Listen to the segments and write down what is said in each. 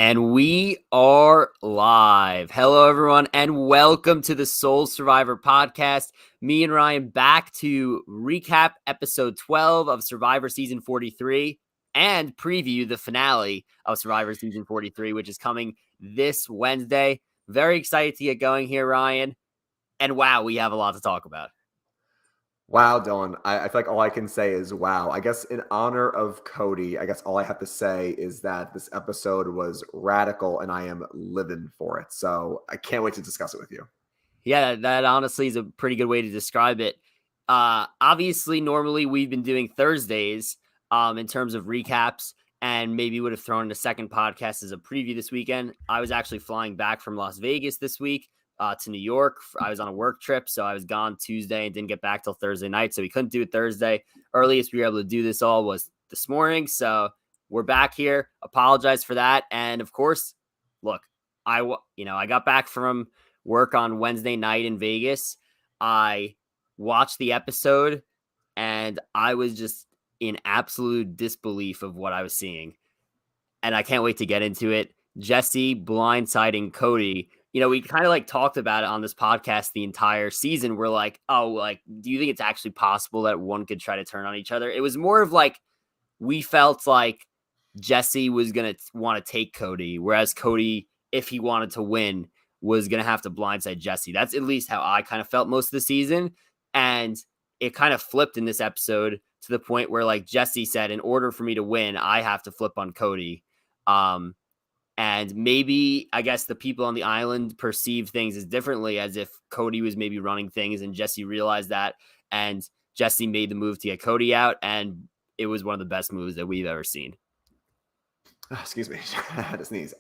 And we are live. Hello, everyone, and welcome to the Soul Survivor podcast. Me and Ryan back to recap episode 12 of Survivor Season 43 and preview the finale of Survivor Season 43, which is coming this Wednesday. Very excited to get going here, Ryan. And wow, we have a lot to talk about. Wow, Dylan. I feel like all I can say is wow. I guess in honor of Cody, I guess all I have to say is that this episode was radical and I am living for it. So I can't wait to discuss it with you. Yeah, that honestly is a pretty good way to describe it. Obviously, normally we've been doing Thursdays in terms of recaps, and maybe would have thrown in a second podcast as a preview this weekend. I was actually flying back from Las Vegas this week to New York. I was on a work trip, so I was gone Tuesday and didn't get back till Thursday night, so we couldn't do it Thursday. Earliest we were able to do this all was this morning, so we're back here. Apologize for that, and of course, look, I got back from work on Wednesday night in Vegas. I watched the episode and I was just in absolute disbelief of what I was seeing. And I can't wait to get into it. Jesse blindsiding Cody. We kind of talked about it on this podcast the entire season. We're like, do you think it's actually possible that one could try to turn on each other? It was more of we felt like Jesse was going to want to take Cody, whereas Cody, if he wanted to win, was going to have to blindside Jesse. That's at least how I kind of felt most of the season. And it kind of flipped in this episode to the point where Jesse said, in order for me to win, I have to flip on Cody. And maybe, I guess, the people on the island perceive things as differently, as if Cody was maybe running things and Jesse realized that. And Jesse made the move to get Cody out. And it was one of the best moves that we've ever seen. Excuse me. I had to sneeze.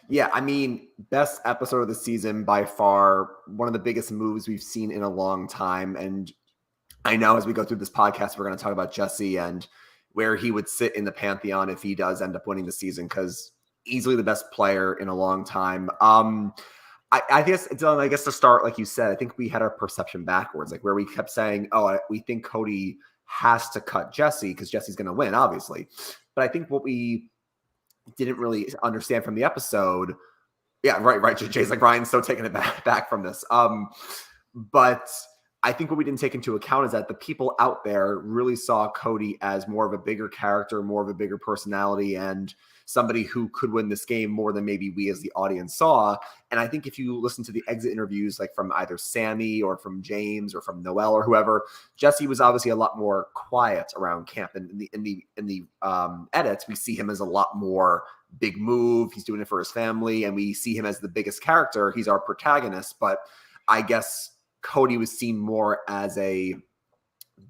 Yeah, I mean, best episode of the season by far, one of the biggest moves we've seen in a long time. And I know as we go through this podcast, we're going to talk about Jesse and where he would sit in the pantheon if he does end up winning the season, because easily the best player in a long time. I guess, Dylan, I guess to start, like you said, I think we had our perception backwards, where we kept saying, we think Cody has to cut Jesse because Jesse's going to win, obviously. But I think what we didn't really understand from the episode. Yeah, right. Jay's Ryan's so taking it back from this. But I think what we didn't take into account is that the people out there really saw Cody as more of a bigger character, more of a bigger personality, and somebody who could win this game more than maybe we as the audience saw. And I think if you listen to the exit interviews, from either Sammy or from James or from Noel or whoever, Jesse was obviously a lot more quiet around camp. And in the edits, we see him as a lot more big move. He's doing it for his family, and we see him as the biggest character. He's our protagonist. But I guess Cody was seen more as a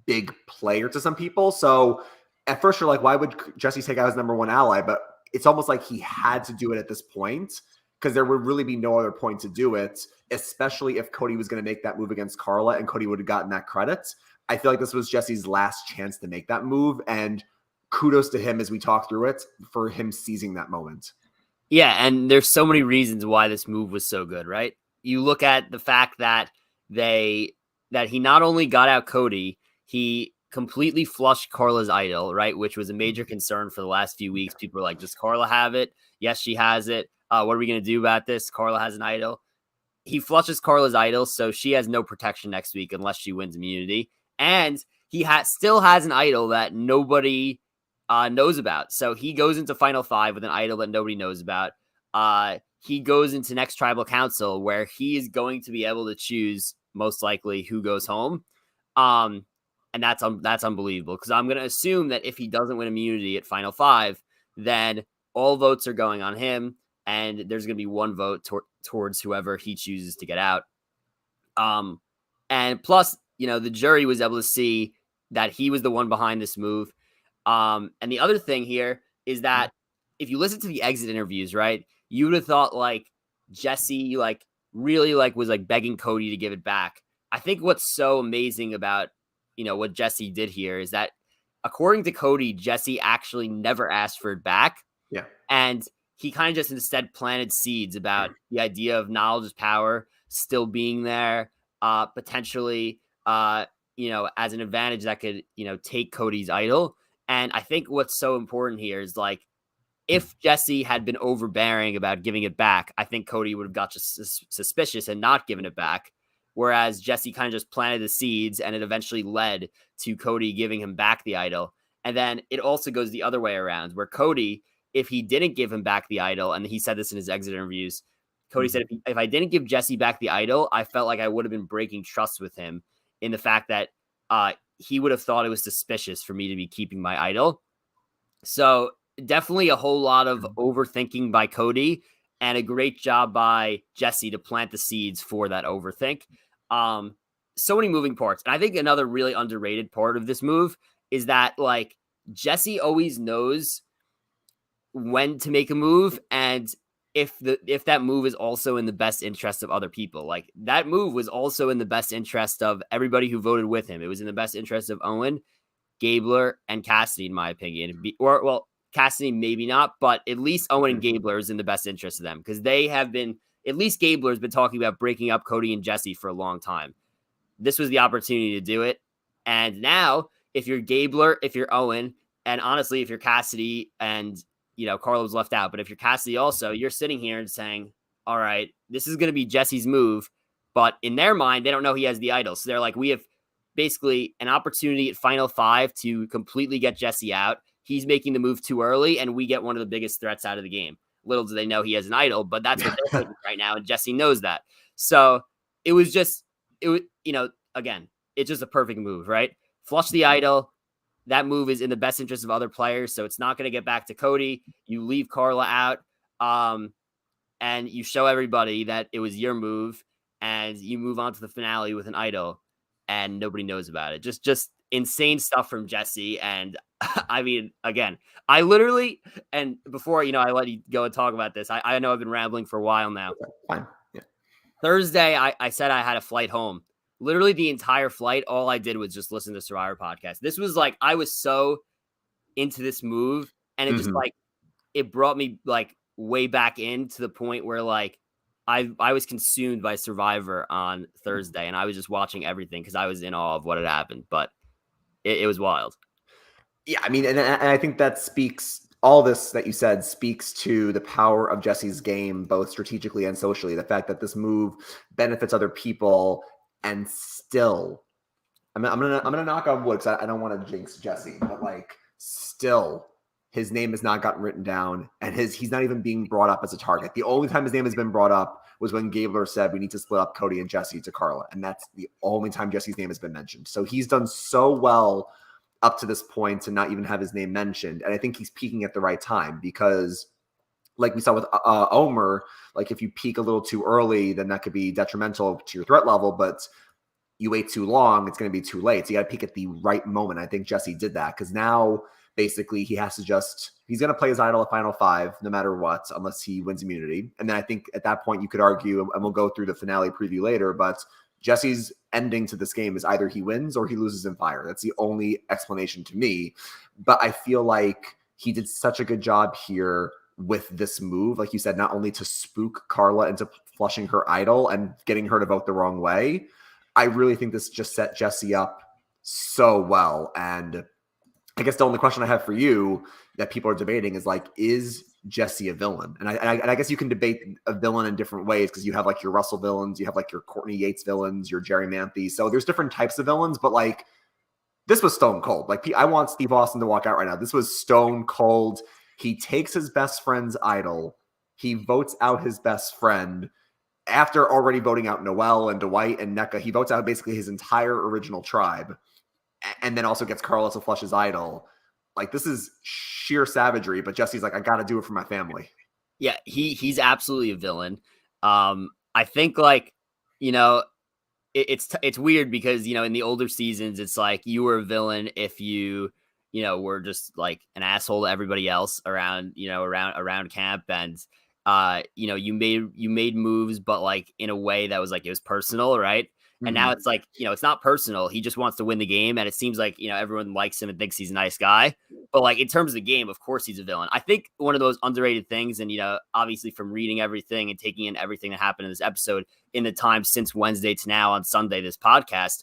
big player to some people. So at first you're like, why would Jesse take out his number one ally? But it's almost like he had to do it at this point, because there would really be no other point to do it, especially if Cody was going to make that move against Carla and Cody would have gotten that credit. I feel like this was Jesse's last chance to make that move, and kudos to him as we talk through it for him seizing that moment. Yeah, and there's so many reasons why this move was so good, right? You look at the fact that he not only got out Cody, he completely flushed Carla's idol, right? Which was a major concern for the last few weeks. People were like, does Carla have it? Yes, she has it. What are we going to do about this? Carla has an idol. He flushes Carla's idol, so she has no protection next week unless she wins immunity. And he still has an idol that nobody knows about. So he goes into Final Five with an idol that nobody knows about. He goes into next Tribal Council where he is going to be able to choose most likely who goes home. And that's unbelievable, because I'm going to assume that if he doesn't win immunity at Final Five, then all votes are going on him, and there's going to be one vote towards whoever he chooses to get out. And plus, the jury was able to see that he was the one behind this move. And the other thing here is that if you listen to the exit interviews, right, you would have thought Jesse really was begging Cody to give it back. I think what's so amazing about what Jesse did here is that, according to Cody, Jesse actually never asked for it back. Yeah. And he kind of just instead planted seeds about the idea of knowledge is power still being there, potentially, as an advantage that could, take Cody's idol. And I think what's so important here is if Jesse had been overbearing about giving it back, I think Cody would have got just suspicious and not given it back. Whereas Jesse kind of just planted the seeds, and it eventually led to Cody giving him back the idol. And then it also goes the other way around, where Cody, if he didn't give him back the idol, and he said this in his exit interviews, Cody said, if I didn't give Jesse back the idol, I felt like I would have been breaking trust with him in the fact that he would have thought it was suspicious for me to be keeping my idol. So definitely a whole lot of overthinking by Cody, and a great job by Jesse to plant the seeds for that overthink. So many moving parts. And I think another really underrated part of this move is that, like, Jesse always knows when to make a move, and if that move is also in the best interest of other people. Like, that move was also in the best interest of everybody who voted with him. It was in the best interest of Owen, Gabler, and Cassidy, in my opinion. Cassidy maybe not, but at least Owen and Gabler is in the best interest of them, because they have been, at least Gabler has been talking about breaking up Cody and Jesse for a long time. This was the opportunity to do it. And now, if you're Gabler, if you're Owen, and honestly, if you're Cassidy, and, you know, Carla was left out, but if you're Cassidy also, you're sitting here and saying, all right, this is going to be Jesse's move. But in their mind, they don't know he has the idol. So they're like, we have basically an opportunity at Final 5 to completely get Jesse out. He's making the move too early, and we get one of the biggest threats out of the game. Little do they know he has an idol, but that's what they're thinking right now, and Jesse knows that. So it was, again, it's just a perfect move, right? Flush the idol. That move is in the best interest of other players, so it's not going to get back to Cody. You leave Carla out, and you show everybody that it was your move, and you move on to the finale with an idol, and nobody knows about it. Just insane stuff from Jesse. And I mean, again, I literally, and before, I let you go and talk about this, I know I've been rambling for a while now. Fine. Yeah. Thursday, I said I had a flight home. Literally the entire flight, all I did was just listen to Survivor podcast. This was like, I was so into this move, and it just like, it brought me like way back in, to the point where like I was consumed by Survivor on Thursday, and I was just watching everything because I was in awe of what had happened. But it was wild. Yeah, I mean, and I think that speaks, all this that you said speaks to the power of Jesse's game, both strategically and socially. The fact that this move benefits other people, and still, I'm gonna knock on wood because I don't want to jinx Jesse, but like, still, his name has not gotten written down, and he's not even being brought up as a target. The only time his name has been brought up was when Gabler said we need to split up Cody and Jesse to Carla, and that's the only time Jesse's name has been mentioned. So he's done so well up to this point to not even have his name mentioned, and I think he's peaking at the right time, because, like we saw with Omer, like if you peak a little too early, then that could be detrimental to your threat level, but you wait too long, it's going to be too late. So you got to peak at the right moment. I think Jesse did that, because now basically he has to he's going to play his idol at Final 5 no matter what, unless he wins immunity. And then I think at that point you could argue, and we'll go through the finale preview later, but Jesse's ending to this game is either he wins or he loses in fire. That's the only explanation to me. But I feel like he did such a good job here with this move, like you said, not only to spook Carla into flushing her idol and getting her to vote the wrong way. I really think this just set Jesse up so well. And I guess the only question I have for you that people are debating is like, is Jesse a villain? And I guess you can debate a villain in different ways, because you have like your Russell villains, you have like your Courtney Yates villains, your Jerry Manthe. So there's different types of villains, but like, this was stone cold. Like, I want Steve Austin to walk out right now. This was stone cold. He takes his best friend's idol. He votes out his best friend after already voting out Noelle and Dwight and NECA. He votes out basically his entire original tribe, and then also gets Carlos to flush his idol. Like, this is sheer savagery, but Jesse's like, I got to do it for my family. Yeah, he's absolutely a villain. I think, like, it's weird because, in the older seasons, it's like you were a villain if you were just like an asshole to everybody else around camp, and you made moves, but like in a way that was like, it was personal, right? And now it's like, it's not personal. He just wants to win the game. And it seems like, everyone likes him and thinks he's a nice guy. But like, in terms of the game, of course, he's a villain. I think one of those underrated things, and, obviously from reading everything and taking in everything that happened in this episode in the time since Wednesday to now on Sunday, this podcast,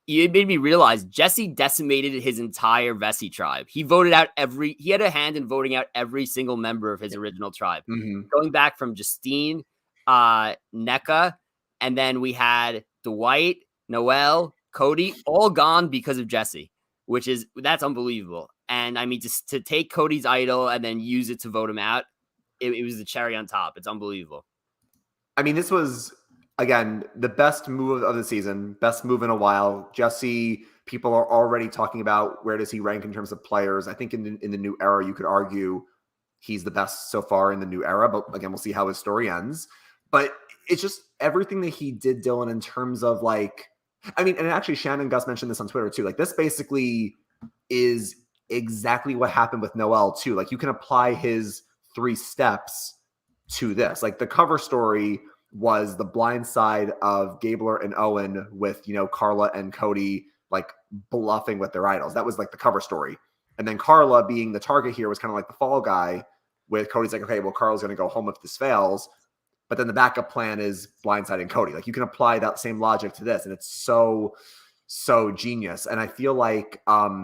it made me realize Jesse decimated his entire Vessi tribe. He had a hand in voting out every single member of his original tribe. Mm-hmm. Going back from Justine, NECA, and then we had Dwight, Noel, Cody, all gone because of Jesse, that's unbelievable. And I mean, just to take Cody's idol and then use it to vote him out, it was the cherry on top. It's unbelievable. I mean, this was, again, the best move of the season, best move in a while. Jesse, people are already talking about where does he rank in terms of players. I think in the new era, you could argue he's the best so far in the new era. But again, we'll see how his story ends. But it's just everything that he did, Dylan, in terms of like, I mean, and actually Shannon Gus mentioned this on Twitter too. Like, this basically is exactly what happened with Noel too. Like, you can apply his 3 steps to this. Like, the cover story was the blind side of Gabler and Owen with, Carla and Cody like bluffing with their idols. That was like the cover story. And then Carla being the target here was kind of like the fall guy, with Cody's like, okay, well, Carla's going to go home if this fails. But then the backup plan is blindsiding Cody. Like, you can apply that same logic to this, and it's so genius. And I feel like, I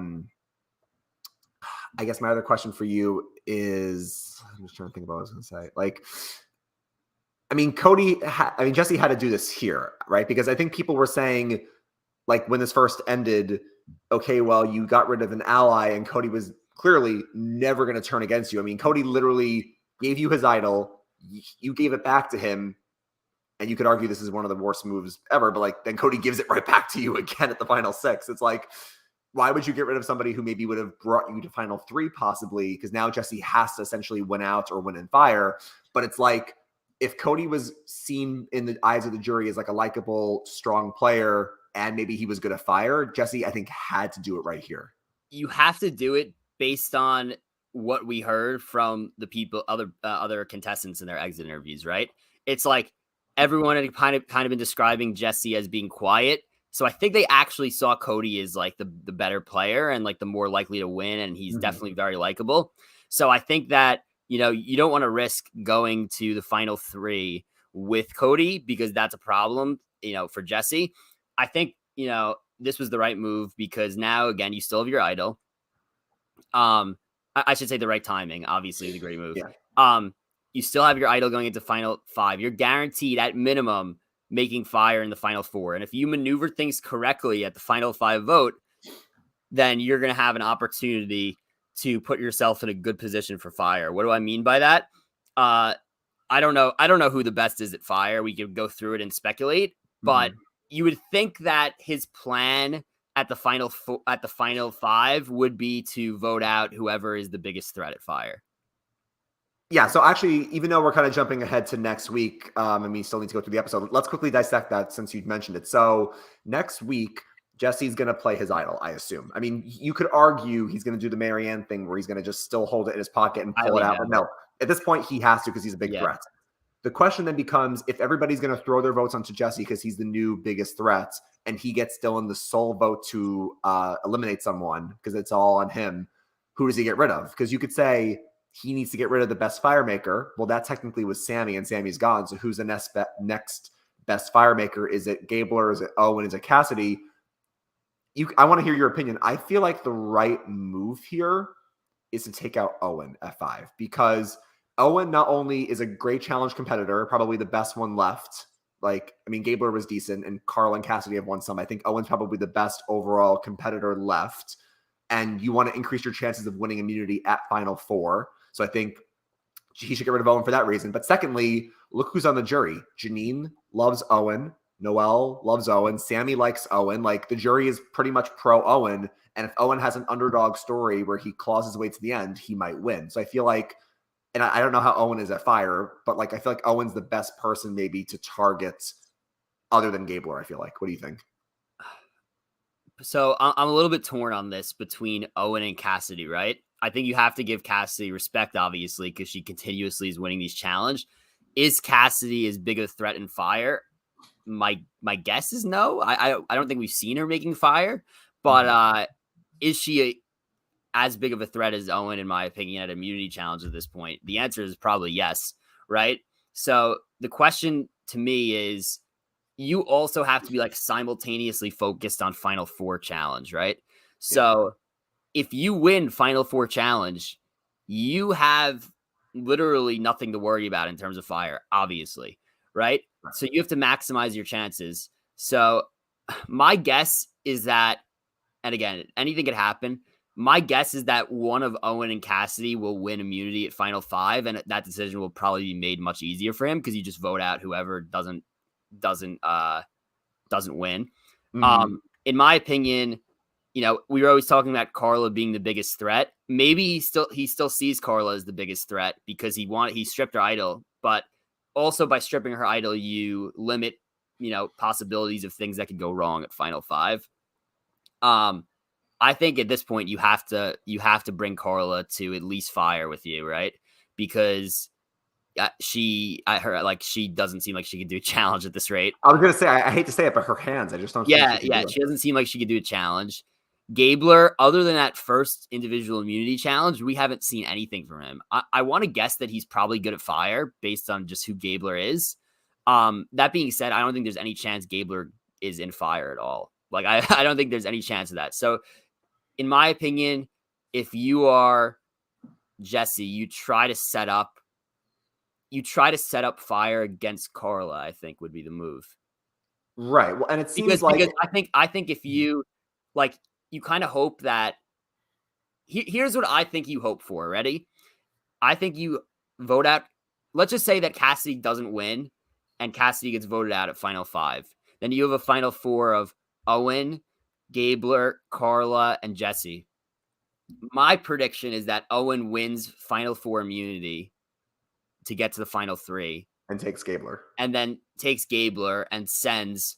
guess my other question for you is, I'm just trying to think about what I was going to say. Like, I mean, Jesse had to do this here, right? Because I think people were saying, like, when this first ended, okay, well, you got rid of an ally, and Cody was clearly never going to turn against you. I mean, Cody literally gave you his idol. You gave it back to him, and you could argue this is one of the worst moves ever, but like, then Cody gives it right back to you again at the final 6. It's like, why would you get rid of somebody who maybe would have brought you to final 3 possibly? Because now Jesse has to essentially win out or win in fire. But it's like, if Cody was seen in the eyes of the jury as like a likable, strong player, and maybe he was good at fire, Jesse, I think, had to do it right here. You have to do it based on what we heard from the people, other contestants in their exit interviews, right? It's like everyone had kind of been describing Jesse as being quiet. So I think they actually saw Cody as like the better player and like the more likely to win. And he's definitely very likable. So I think that, you don't want to risk going to the final 3 with Cody, because that's a problem, for Jesse. I think, this was the right move, because now, again, you still have your idol. I should say the right timing, obviously, is a great move. Yeah. You still have your idol going into final 5. You're guaranteed at minimum making fire in the final 4. And if you maneuver things correctly at the final 5 vote, then you're going to have an opportunity to put yourself in a good position for fire. What do I mean by that? I don't know who the best is at fire. We could go through it and speculate, but you would think that his plan at the final 5 would be to vote out whoever is the biggest threat at fire. Yeah, so actually, even though we're kind of jumping ahead to next week, and we still need to go through the episode, let's quickly dissect that since you mentioned it. So next week, Jesse's going to play his idol, I assume. I mean, you could argue he's going to do the Marianne thing where he's going to just still hold it in his pocket and pull it out. But no, at this point, he has to, because he's a big threat. The question then becomes, if everybody's going to throw their votes onto Jesse because he's the new biggest threat, and he gets Dylan the sole vote to eliminate someone because it's all on him, who does he get rid of? Because you could say he needs to get rid of the best fire maker. Well, that technically was Sammy, and Sammy's gone. So who's the next best fire maker? Is it Gabler? Is it Owen? Is it Cassidy? I want to hear your opinion. I feel like the right move here is to take out Owen at 5, because Owen not only is a great challenge competitor, probably the best one left. Like, I mean, Gabler was decent, and Carl and Cassidy have won some. I think Owen's probably the best overall competitor left. And you want to increase your chances of winning immunity at final 4. So I think he should get rid of Owen for that reason. But secondly, look who's on the jury. Janine loves Owen. Noel loves Owen. Sammy likes Owen. Like, the jury is pretty much pro Owen. And if Owen has an underdog story where he claws his way to the end, he might win. So I feel like, and I don't know how Owen is at fire, but like, I feel like Owen's the best person maybe to target other than Gabler, I feel like. What do you think? So I'm a little bit torn on this between Owen and Cassidy, right? I think you have to give Cassidy respect, obviously, because she continuously is winning these challenges. Is Cassidy as big a threat in fire? My guess is no. I don't think we've seen her making fire, but is she as big of a threat as Owen, in my opinion, at immunity challenge at this point? The answer is probably yes, right? So the question to me is, you also have to be like simultaneously focused on Final Four challenge, right? So if you win Final Four challenge, you have literally nothing to worry about in terms of fire, obviously, right? So you have to maximize your chances. So my guess is that, and again, anything could happen. My guess is that one of Owen and Cassidy will win immunity at Final Five, and that decision will probably be made much easier for him because you just vote out whoever doesn't win. In my opinion, we were always talking about Carla being the biggest threat. Maybe he still sees Carla as the biggest threat because he stripped her idol, but also by stripping her idol, you limit, possibilities of things that could go wrong at Final Five. I think at this point you have to bring Carla to at least fire with you, right? Because she doesn't seem like she could do a challenge at this rate. I was gonna say I hate to say it, but her hands, I just don't. Yeah, she doesn't seem like she could do a challenge. Gabler, other than that first individual immunity challenge, we haven't seen anything from him. I want to guess that he's probably good at fire based on just who Gabler is. That being said, I don't think there's any chance Gabler is in fire at all. Like I don't think there's any chance of that. So in my opinion, if you are Jesse, you try to set up fire against Carla, I think would be the move. Right. Well, and it seems because I think if you you kind of hope that here's what I think you hope for. Ready? I think you vote out. Let's just say that Cassidy doesn't win and Cassidy gets voted out at Final Five. Then you have a Final Four of Owen, Gabler, Carla, and Jesse. My prediction is that Owen wins Final Four immunity to get to the Final Three. And takes Gabler. And then takes Gabler and sends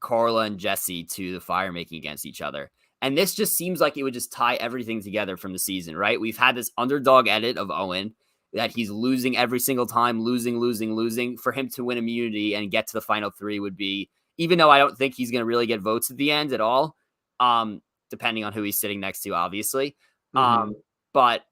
Carla and Jesse to the fire making against each other. And this just seems like it would just tie everything together from the season, right? We've had this underdog edit of Owen that he's losing every single time, losing. For him to win immunity and get to the Final Three would be, even though I don't think he's going to really get votes at the end at all, depending on who he's sitting next to, obviously. But,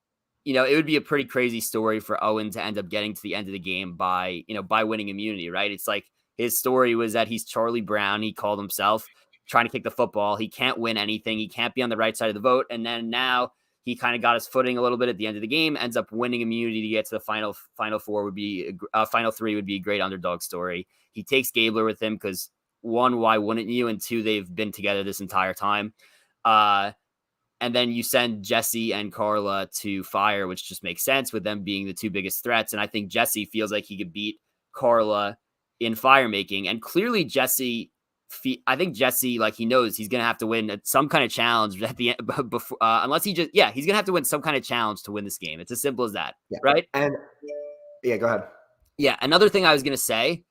it would be a pretty crazy story for Owen to end up getting to the end of the game by winning immunity, right? It's like his story was that he's Charlie Brown. He called himself trying to kick the football. He can't win anything. He can't be on the right side of the vote. And then now he kind of got his footing a little bit at the end of the game, ends up winning immunity to get to the final four Final Three would be a great underdog story. He takes Gabler with him because one, why wouldn't you? And two, they've been together this entire time. And then you send Jesse and Carla to fire, which just makes sense with them being the two biggest threats. And I think Jesse feels like he could beat Carla in fire making. And clearly I think Jesse, he knows he's going to have to win some kind of challenge at the end before, unless he's going to have to win some kind of challenge to win this game. It's as simple as that. Yeah. Right. And go ahead. Yeah. Another thing I was going to say,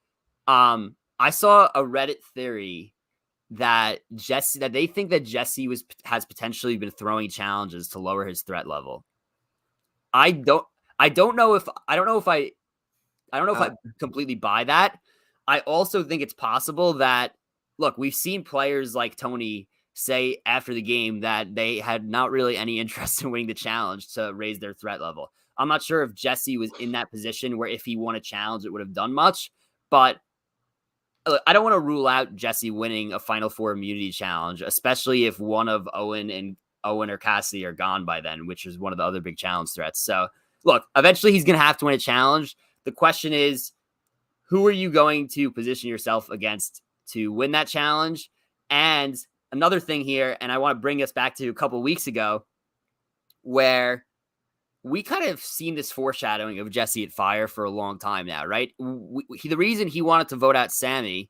I saw a Reddit theory that they think that Jesse has potentially been throwing challenges to lower his threat level. I don't know if I completely buy that. I also think it's possible that, look, we've seen players like Tony say after the game that they had not really any interest in winning the challenge to raise their threat level. I'm not sure if Jesse was in that position where if he won a challenge, it would have done much, but I don't want to rule out Jesse winning a Final Four immunity challenge, especially if one of Owen or Cassidy are gone by then, which is one of the other big challenge threats. So look, eventually he's going to have to win a challenge. The question is, who are you going to position yourself against to win that challenge? And another thing here, and I want to bring us back to a couple of weeks ago, where we kind of seen this foreshadowing of Jesse at fire for a long time now, right? The reason he wanted to vote out Sammy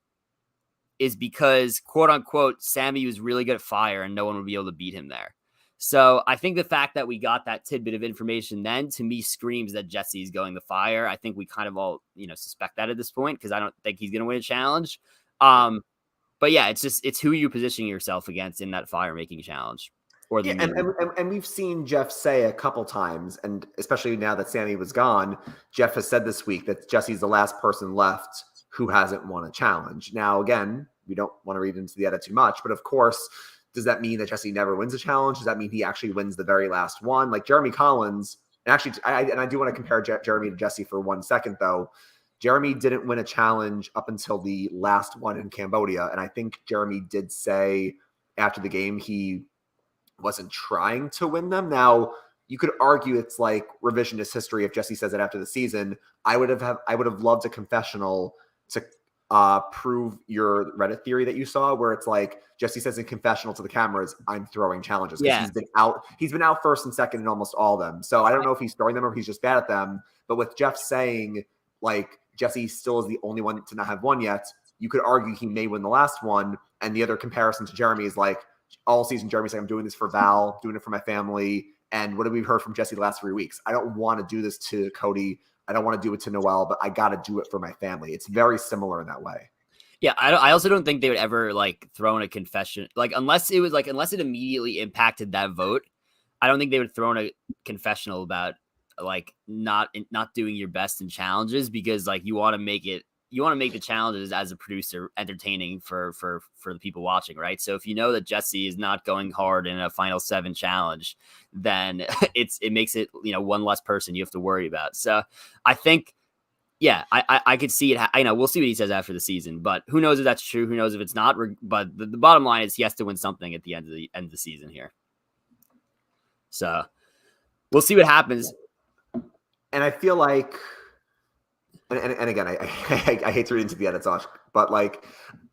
is because, quote unquote, Sammy was really good at fire and no one would be able to beat him there. So I think the fact that we got that tidbit of information then, to me, screams that Jesse's going to fire. I think we kind of all, suspect that at this point because I don't think he's going to win a challenge. But yeah, it's who you're positioning yourself against in that fire making challenge. And we've seen Jeff say a couple times, and especially now that Sammy was gone, Jeff has said this week that Jesse's the last person left who hasn't won a challenge. Now, again, we don't want to read into the edit too much, but of course, does that mean that Jesse never wins a challenge? Does that mean he actually wins the very last one? Like Jeremy Collins, and actually, I do want to compare Jeremy to Jesse for 1 second, though. Jeremy didn't win a challenge up until the last one in Cambodia. And I think Jeremy did say after the game he wasn't trying to win them. Now, you could argue it's like revisionist history if Jesse says it after the season. I would have loved a confessional to prove your Reddit theory that you saw, where it's like Jesse says in confessional to the cameras, "I'm throwing challenges," because he's been out first and second in almost all of them. So I don't know if he's throwing them or if he's just bad at them. But with Jeff saying like Jesse still is the only one to not have won yet, you could argue he may win the last one. And the other comparison to Jeremy is like all season Jeremy's like, "I'm doing this for Val, doing it for my family." And what have we heard from Jesse the last 3 weeks? "I don't want to do this to Cody. I don't want to do it to Noel, but I got to do it for my family." It's very similar in that way. Yeah, I also don't think they would ever like throw in a confession, like unless it immediately impacted that vote. I don't think they would throw in a confessional about like not doing your best in challenges, because like you want to make the challenges as a producer entertaining for the people watching, right? So if you know that Jesse is not going hard in a final 7 challenge, then it makes it, one less person you have to worry about. So I think, yeah, I could see it. I know we'll see what he says after the season, but who knows if that's true? Who knows if it's not? But the bottom line is he has to win something at the end of the season here. So we'll see what happens. And I feel like, and again, I hate to read into the edits, but like,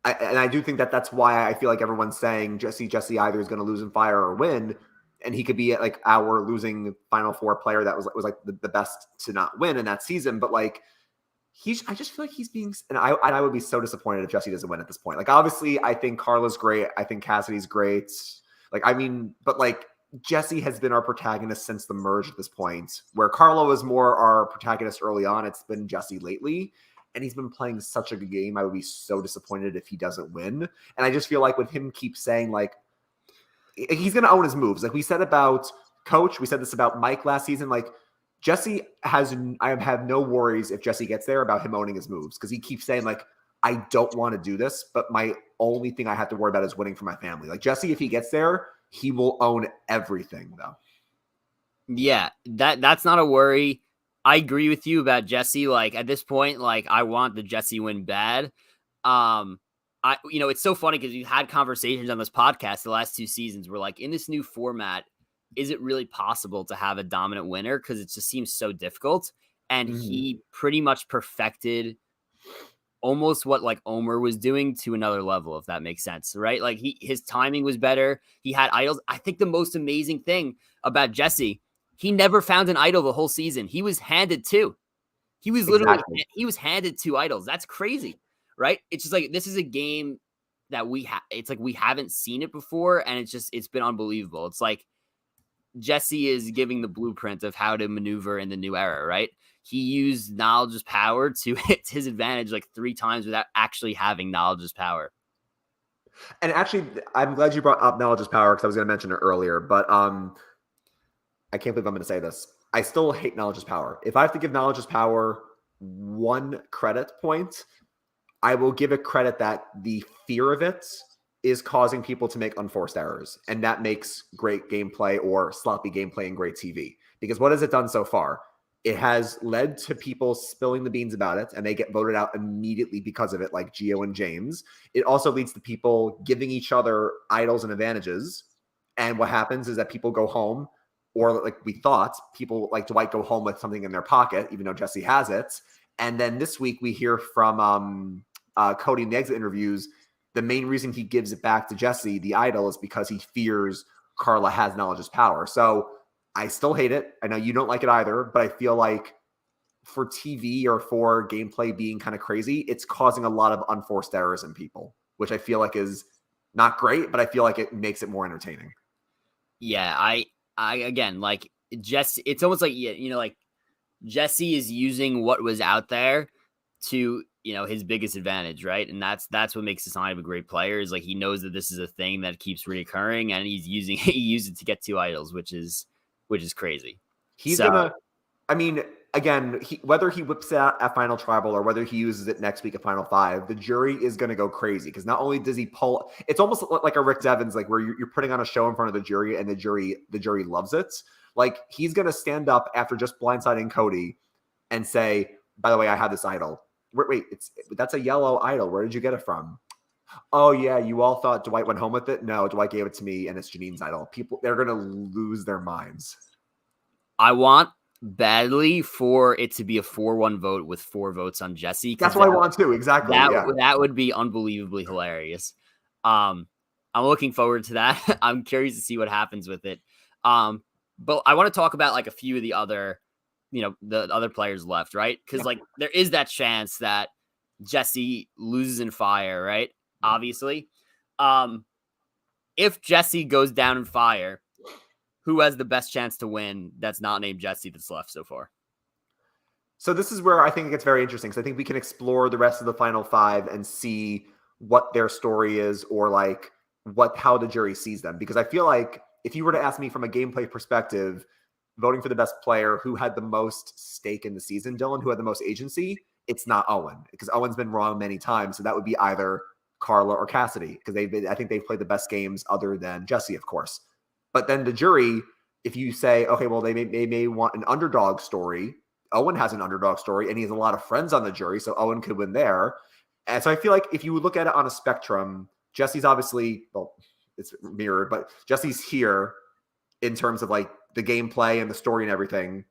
I do think that's why I feel like everyone's saying Jesse either is going to lose in fire or win, and he could be like our losing Final Four player that was like the best to not win in that season. But like, I just feel like he's being, and I would be so disappointed if Jesse doesn't win at this point. Like, obviously, I think Carla's great. I think Cassidy's great. Like, I mean, but like, Jesse has been our protagonist since the merge at this point, where Carla was more our protagonist early on. It's been Jesse lately, and he's been playing such a good game. I would be so disappointed if he doesn't win. And I just feel like with him keep saying like, he's going to own his moves. Like we said about Coach, we said this about Mike last season. Like, I have no worries if Jesse gets there about him owning his moves, because he keeps saying like, "I don't want to do this, but my only thing I have to worry about is winning for my family." Like Jesse, if he gets there, he will own everything though. Yeah, that's not a worry. I agree with you about Jesse. Like at this point, like I want the Jesse win bad. It's so funny because we've had conversations on this podcast the last 2 seasons where like in this new format, is it really possible to have a dominant winner? Because it just seems so difficult. And he pretty much perfected almost what like Omer was doing to another level, if that makes sense, right? Like his timing was better. He had idols. I think the most amazing thing about Jesse, he never found an idol the whole season. He was handed 2. He was literally, he was handed 2 idols. That's crazy, right? It's just like, this is a game that it's like, we haven't seen it before. And it's been unbelievable. It's like, Jesse is giving the blueprint of how to maneuver in the new era, right? He used knowledge's power to his advantage like 3 times without actually having knowledge's power. And actually, I'm glad you brought up knowledge's power, because I was going to mention it earlier, but I can't believe I'm going to say this. I still hate knowledge's power. If I have to give knowledge's power 1 credit point, I will give it credit that the fear of it is causing people to make unforced errors. And that makes great gameplay or sloppy gameplay and great TV. Because what has it done so far? It has led to people spilling the beans about it, and they get voted out immediately because of it, like Gio and James. It also leads to people giving each other idols and advantages. And what happens is that people go home, or like we thought, people like Dwight go home with something in their pocket, even though Jesse has it. And then this week we hear from Cody in the exit interviews, the main reason he gives it back to Jesse, the idol, is because he fears Carla has knowledge's power. So I still hate it. I know you don't like it either, but I feel like for TV or for gameplay being kind of crazy, it's causing a lot of unforced errors in people, which I feel like is not great, but I feel like it makes it more entertaining. Yeah, I again, like Jesse, it's almost like, like Jesse is using what was out there to, his biggest advantage, right? And that's what makes the sign of a great player, is like he knows that this is a thing that keeps reoccurring, and he used it to get 2 idols, which is crazy. He's gonna, I mean, again, whether he whips it out at Final Tribal or whether he uses it next week at Final 5, the jury is going to go crazy, because not only does he pull, it's almost like a Rick Devens, like where you're putting on a show in front of the jury, and the jury loves it. Like he's going to stand up after just blindsiding Cody and say, "By the way, I have this idol. wait, that's a yellow idol. Where did you get it from? Oh yeah, you all thought Dwight went home with it. No, Dwight gave it to me, and it's Janine's idol. People, they're gonna lose their minds. I want badly for it to be a 4-1 vote with 4 votes on Jesse. That's what I want too. Exactly. That would be unbelievably hilarious. I'm looking forward to that. I'm curious to see what happens with it. But I want to talk about like a few of the other, the other players left, right? Because like there is that chance that Jesse loses in fire, right? Obviously. If Jesse goes down in fire, who has the best chance to win that's not named Jesse that's left so far? So this is where I think it gets very interesting, because I think we can explore the rest of the final 5 and see what their story is, or like how the jury sees them. Because I feel like if you were to ask me from a gameplay perspective, voting for the best player who had the most stake in the season, Dylan, who had the most agency, it's not Owen, because Owen's been wrong many times. So that would be either Carla or Cassidy, because I think they've played the best games other than Jesse, of course. But then the jury, if you say, okay, well, they may want an underdog story. Owen has an underdog story, and he has a lot of friends on the jury, so Owen could win there. And so I feel like if you look at it on a spectrum, Jesse's obviously, well, it's mirrored, but Jesse's here in terms of like the gameplay and the story and everything.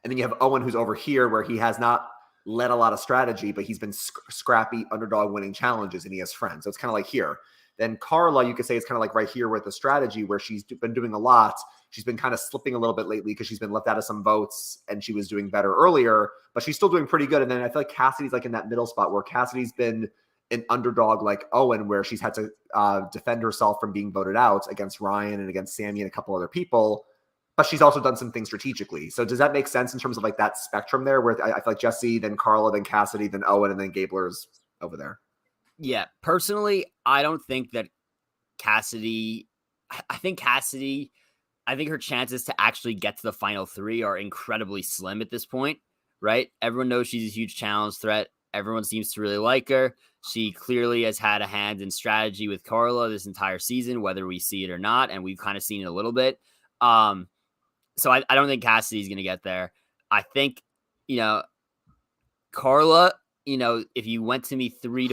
And then you have Owen, who's over here, where he has not led a lot of strategy, but he's been scrappy underdog winning challenges, and he has friends. So it's kind of like here. Then Carla, you could say, is kind of like right here with the strategy, where she's been doing a lot. She's been kind of slipping a little bit lately because she's been left out of some votes, and she was doing better earlier, but she's still doing pretty good. And then I feel like Cassidy's like in that middle spot, where Cassidy's been an underdog like Owen, where she's had to defend herself from being voted out against Ryan and against Sammy and a couple other people. But she's also done some things strategically. So does that make sense in terms of like that spectrum there, where I feel like Jesse, then Carla, then Cassidy, then Owen, and then Gabler's over there? Yeah, personally, I don't think that Cassidy. I think her chances to actually get to the final 3 are incredibly slim at this point, right? Everyone knows she's a huge challenge threat. Everyone seems to really like her. She clearly has had a hand in strategy with Carla this entire season, whether we see it or not, and we've kind of seen it a little bit. So I don't think Cassidy's going to get there. I think, Carla, if you went to me 3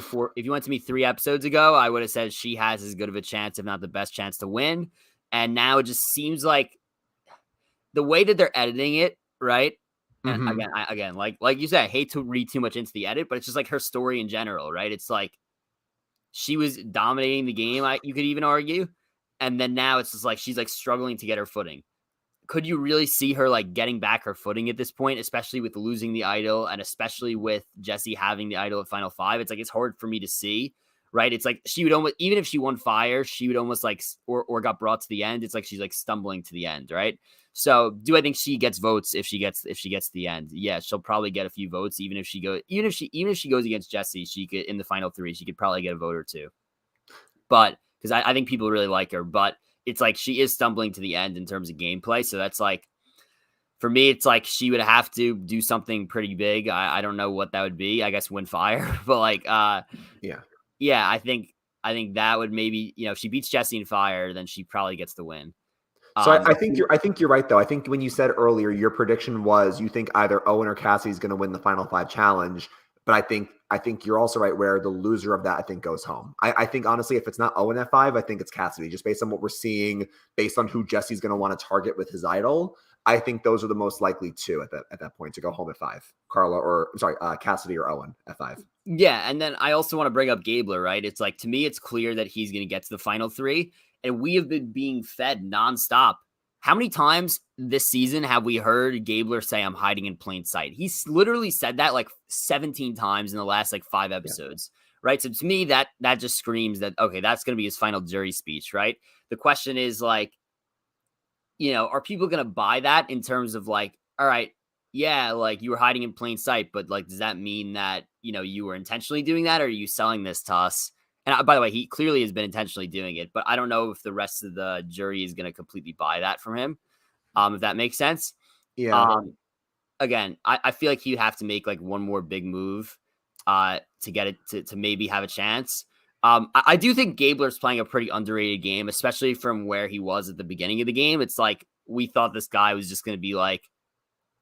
episodes ago, I would have said she has as good of a chance, if not the best chance to win. And now it just seems like the way that they're editing it, right? And again, like you said, I hate to read too much into the edit, but it's just like her story in general, right? It's like she was dominating the game, you could even argue. And then now it's just like she's like struggling to get her footing. Could you really see her like getting back her footing at this point, especially with losing the idol and especially with Jesse having the idol at Final 5? It's like, it's hard for me to see, right? It's like she would almost, even if she won fire, she would almost like, or got brought to the end. It's like she's like stumbling to the end, right? So do I think she gets votes if she gets to the end? Yeah, she'll probably get a few votes, even if she goes against Jesse, she could, in the final 3, she could probably get a vote or 2. But because I think people really like her, but it's like she is stumbling to the end in terms of gameplay. So that's like, for me, it's like she would have to do something pretty big. I don't know what that would be. I guess win fire, but like, yeah. I think that would maybe, if she beats Jesse in fire, then she probably gets the win. So I think you're right though. I think when you said earlier, your prediction was you think either Owen or Cassie is going to win the Final 5 challenge. But I think you're also right where the loser of that, I think, goes home. I think, honestly, if it's not Owen at 5, I think it's Cassidy, just based on what we're seeing, based on who Jesse's going to want to target with his idol. I think those are the most likely two at that point to go home at 5. Cassidy or Owen at 5. Yeah, and then I also want to bring up Gabler, right? It's like, to me, it's clear that he's going to get to the final 3, and we have been being fed nonstop. How many times this season have we heard Gabler say, "I'm hiding in plain sight"? He's literally said that like 17 times in the last like 5 episodes, right? So to me, that just screams that, okay, that's going to be his final jury speech, right? The question is like, are people going to buy that in terms of like, all right, yeah, like you were hiding in plain sight, but like, does that mean that, you were intentionally doing that, or are you selling this to us? And by the way, he clearly has been intentionally doing it, but I don't know if the rest of the jury is going to completely buy that from him. If that makes sense. Yeah. Again, I feel like he'd have to make like one more big move to get it to maybe have a chance. I do think Gabler's playing a pretty underrated game, especially from where he was at the beginning of the game. It's like we thought this guy was just going to be like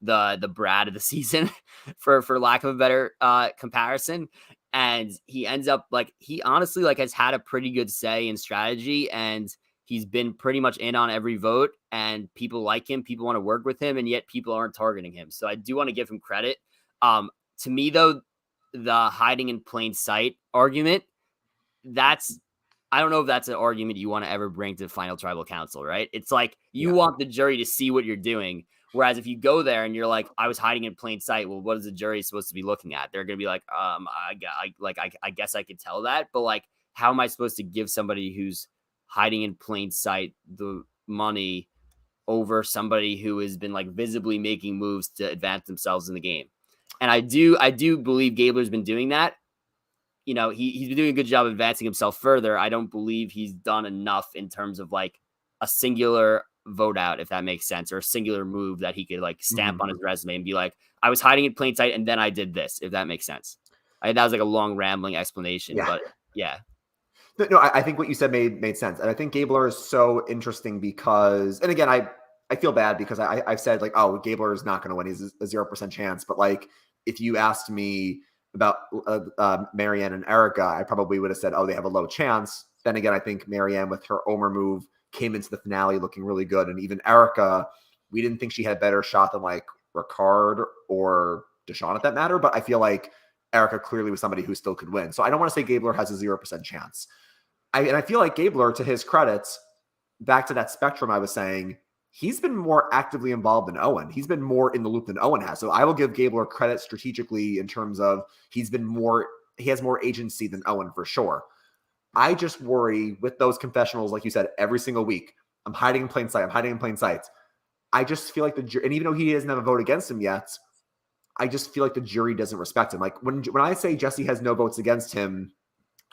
the Brad of the season, for lack of a better comparison. And he ends up like, he honestly like has had a pretty good say in strategy, and he's been pretty much in on every vote, and people like him, people want to work with him, and yet people aren't targeting him. So I do want to give him credit. To me though, the hiding in plain sight argument, that's, I don't know if that's an argument you want to ever bring to the final tribal council, right? It's like you want the jury to see what you're doing. Whereas if you go there and you're like, I was hiding in plain sight, well, what is the jury supposed to be looking at? They're going to be like, I guess I could tell that, but like, how am I supposed to give somebody who's hiding in plain sight the money over somebody who has been like visibly making moves to advance themselves in the game? And I do believe Gabler's been doing that. You know, he's been doing a good job advancing himself further. I don't believe he's done enough in terms of like a singular vote out, if that makes sense, or a singular move that he could like stamp on his resume and be like, I was hiding in plain sight and then I did this, if that makes sense. That was like a long rambling explanation, but yeah. No, I think what you said made sense. And I think Gabler is so interesting because, and again, I feel bad because I've said like, oh, Gabler is not going to win. He's a 0% chance. But like, if you asked me about Marianne and Erica, I probably would have said, oh, they have a low chance. Then again, I think Marianne with her Omer move came into the finale looking really good. And even Erica, we didn't think she had a better shot than like Ricard or Deshawn at that matter. But I feel like Erica clearly was somebody who still could win. So I don't want to say Gabler has a 0% chance. And I feel like Gabler, to his credits, back to that spectrum I was saying, he's been more actively involved than Owen. He's been more in the loop than Owen has. So I will give Gabler credit strategically in terms of he has more agency than Owen for sure. I just worry with those confessionals, like you said, every single week. I'm hiding in plain sight. I'm hiding in plain sight. I just feel like and even though he doesn't have a vote against him yet, I just feel like the jury doesn't respect him. Like when I say Jesse has no votes against him,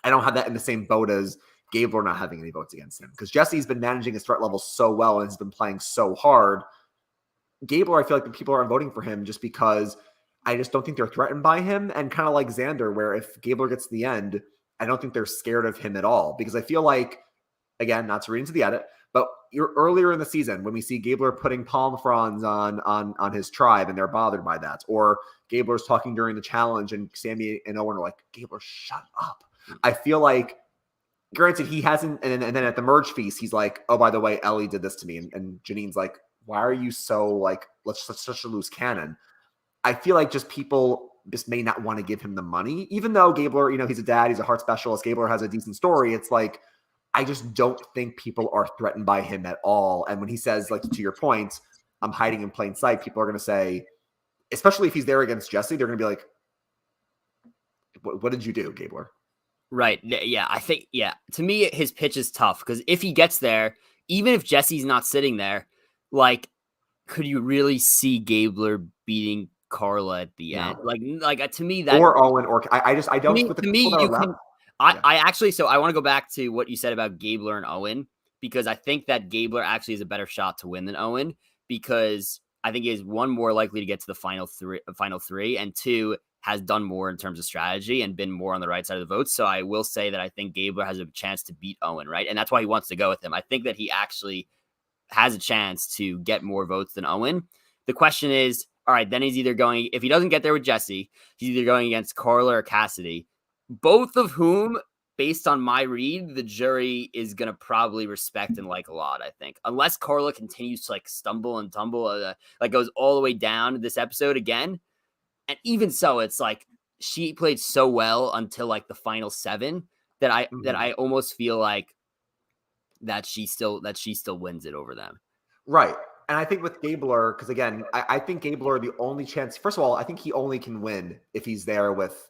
I don't have that in the same boat as Gabler not having any votes against him, because Jesse's been managing his threat level so well and has been playing so hard. Gabler, I feel like the people aren't voting for him just because I just don't think they're threatened by him. And kind of like Xander, where if Gabler gets to the end, I don't think they're scared of him at all, because I feel like, again, not to read into the edit, but you're earlier in the season when we see Gabler putting palm fronds on his tribe and they're bothered by that, or Gabler's talking during the challenge and Sammy and Owen are like, Gabler, shut up. I feel like, granted, he hasn't, and then at the merge feast, he's like, oh, by the way, Ellie did this to me. And Janine's like, why are you so like, let's such a loose cannon? I feel like just people just may not want to give him the money, even though Gabler, you know, he's a dad, he's a heart specialist. Gabler has a decent story. It's like, I just don't think people are threatened by him at all. And when he says, like, to your point, I'm hiding in plain sight, people are going to say, especially if he's there against Jesse, they're going to be like, what did you do, Gabler? Right. Yeah. I think, to me, his pitch is tough because if he gets there, even if Jesse's not sitting there, like, could you really see Gabler beating Carla at the end? Like to me, that, or Owen, or I don't. To me, you can. I actually, so I want to go back to what you said about Gabler and Owen, because I think that Gabler actually has a better shot to win than Owen, because I think he is, one, more likely to get to the final three, and two, has done more in terms of strategy and been more on the right side of the votes. So I will say that I think Gabler has a chance to beat Owen, right? And that's why he wants to go with him. I think that he actually has a chance to get more votes than Owen. The question is, all right, then he's either going, if he doesn't get there with Jesse, he's either going against Carla or Cassidy, both of whom, based on my read, the jury is going to probably respect and like a lot, I think. Unless Carla continues to like stumble and tumble, like goes all the way down this episode again. And even so, it's like she played so well until like the final 7 that I almost feel like that she still wins it over them. Right. And I think with Gabler, because again, I think Gabler, the only chance, first of all, I think he only can win if he's there with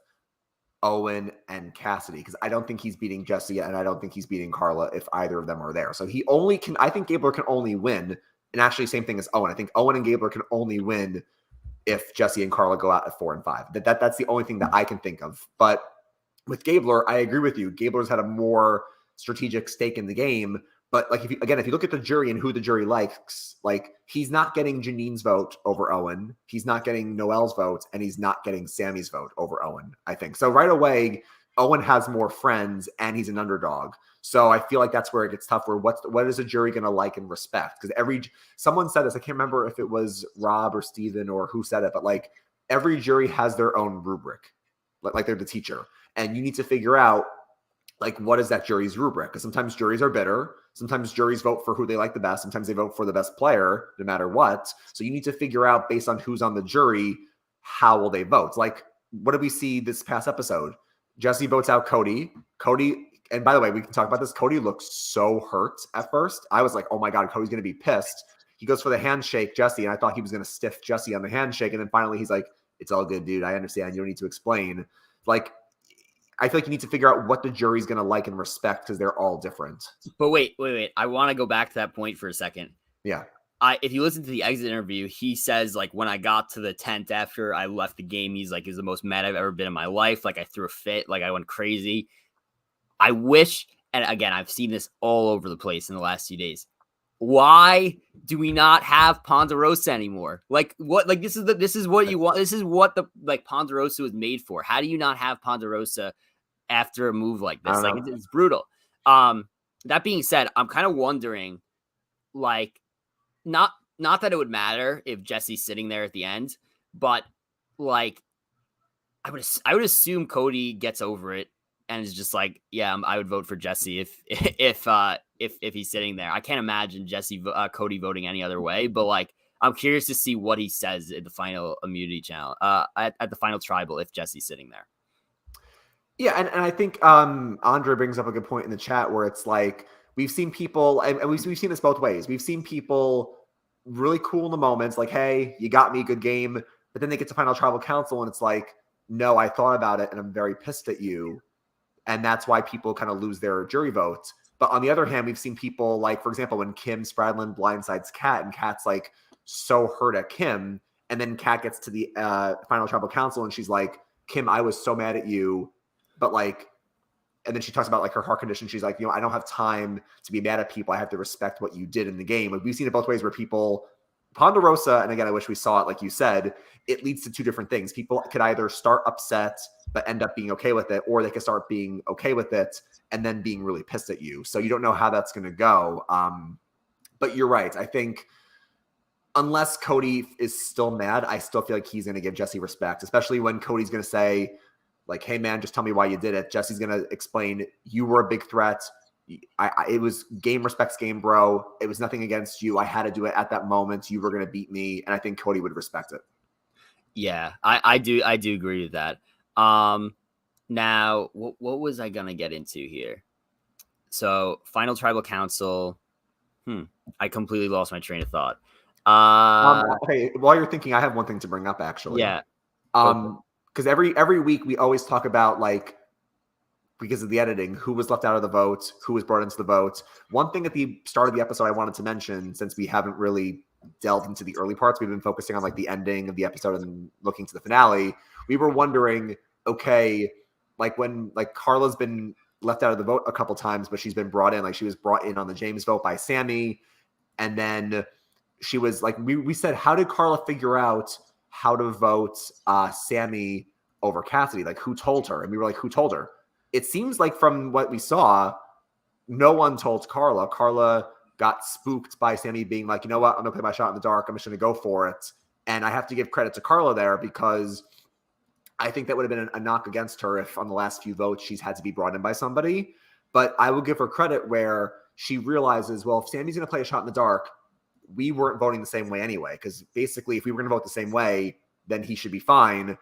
Owen and Cassidy, because I don't think he's beating Jesse and I don't think he's beating Carla if either of them are there. So he only can, I think Gabler can only win. And actually, same thing as Owen. I think Owen and Gabler can only win if Jesse and Carla go out at 4 and 5. That's the only thing that I can think of. But with Gabler, I agree with you. Gabler's had a more strategic stake in the game. But like, if you look at the jury and who the jury likes, like, he's not getting Janine's vote over Owen. He's not getting Noelle's vote, and he's not getting Sammy's vote over Owen, I think. So right away, Owen has more friends and he's an underdog. So I feel like that's where it gets tough. Where what is a jury going to like and respect? Because someone said this. I can't remember if it was Rob or Steven or who said it, but like every jury has their own rubric, like they're the teacher, and you need to figure out like what is that jury's rubric? Because sometimes juries are bitter. Sometimes juries vote for who they like the best. Sometimes they vote for the best player, no matter what. So you need to figure out based on who's on the jury, how will they vote? Like, what did we see this past episode? Jesse votes out Cody. And by the way, we can talk about this. Cody looks so hurt at first. I was like, oh my God, Cody's going to be pissed. He goes for the handshake, Jesse, and I thought he was going to stiff Jesse on the handshake. And then finally he's like, it's all good, dude. I understand. You don't need to explain. Like, I feel like you need to figure out what the jury's going to like and respect because they're all different. But wait. I want to go back to that point for a second. Yeah. If you listen to the exit interview, he says, like, when I got to the tent after I left the game, he's like, it's the most mad I've ever been in my life. Like, I threw a fit. Like, I went crazy. I wish, and again, I've seen this all over the place in the last few days. Why do we not have Ponderosa anymore? Like, what? Like, this is what you want. This is what the like Ponderosa was made for. How do you not have Ponderosa after a move like this? Like, it's brutal. That being said, I'm kind of wondering, like, not that it would matter if Jesse's sitting there at the end, but like, I would assume Cody gets over it and is just like, yeah, I would vote for Jesse if he's sitting there. I can't imagine Cody voting any other way, but like, I'm curious to see what he says at the final immunity challenge, at the final tribal, if Jesse's sitting there. Yeah, and I think Andre brings up a good point in the chat where it's like we've seen people, and we've seen this both ways. We've seen people really cool in the moments, like, hey, you got me, good game. But then they get to final tribal council, and it's like, no, I thought about it, and I'm very pissed at you. And that's why people kind of lose their jury votes. But on the other hand, we've seen people like, for example, when Kim Spradlin blindsides Kat, and Kat's like so hurt at Kim, and then Kat gets to the final tribal council, and she's like, Kim, I was so mad at you. But like, and then she talks about like her heart condition. She's like, I don't have time to be mad at people. I have to respect what you did in the game. Like, we've seen it both ways where people, Ponderosa, and again, I wish we saw it, like you said, it leads to two different things. People could either start upset, but end up being okay with it, or they could start being okay with it and then being really pissed at you. So you don't know how that's going to go. But you're right. I think unless Cody is still mad, I still feel like he's going to give Jesse respect, especially when Cody's going to say, like, hey, man, just tell me why you did it. Jesse's going to explain, you were a big threat. It was game respects game, bro. It was nothing against you. I had to do it at that moment. You were going to beat me. And I think Cody would respect it. Yeah, I do agree with that. Now, what was I going to get into here? So, final tribal council. I completely lost my train of thought. Okay, while you're thinking, I have one thing to bring up, actually. Yeah. Because every week we always talk about, like, because of the editing, who was left out of the vote, who was brought into the vote. One thing at the start of the episode I wanted to mention, since we haven't really delved into the early parts, we've been focusing on like the ending of the episode and looking to the finale. We were wondering, okay, like when like Carla's been left out of the vote a couple times, but she's been brought in, like she was brought in on the James vote by Sammy. And then she was like, we said, how did Carla figure out how to vote Sammy over Cassidy? Like, who told her? And we were like, who told her? It seems like from what we saw, no one told Carla. Carla got spooked by Sammy being like, you know what? I'm going to play my shot in the dark. I'm just going to go for it. And I have to give credit to Carla there, because I think that would have been a knock against her if on the last few votes she's had to be brought in by somebody. But I will give her credit where she realizes, well, if Sammy's going to play a shot in the dark, we weren't voting the same way anyway. Because basically, if we were going to vote the same way, then he should be fine.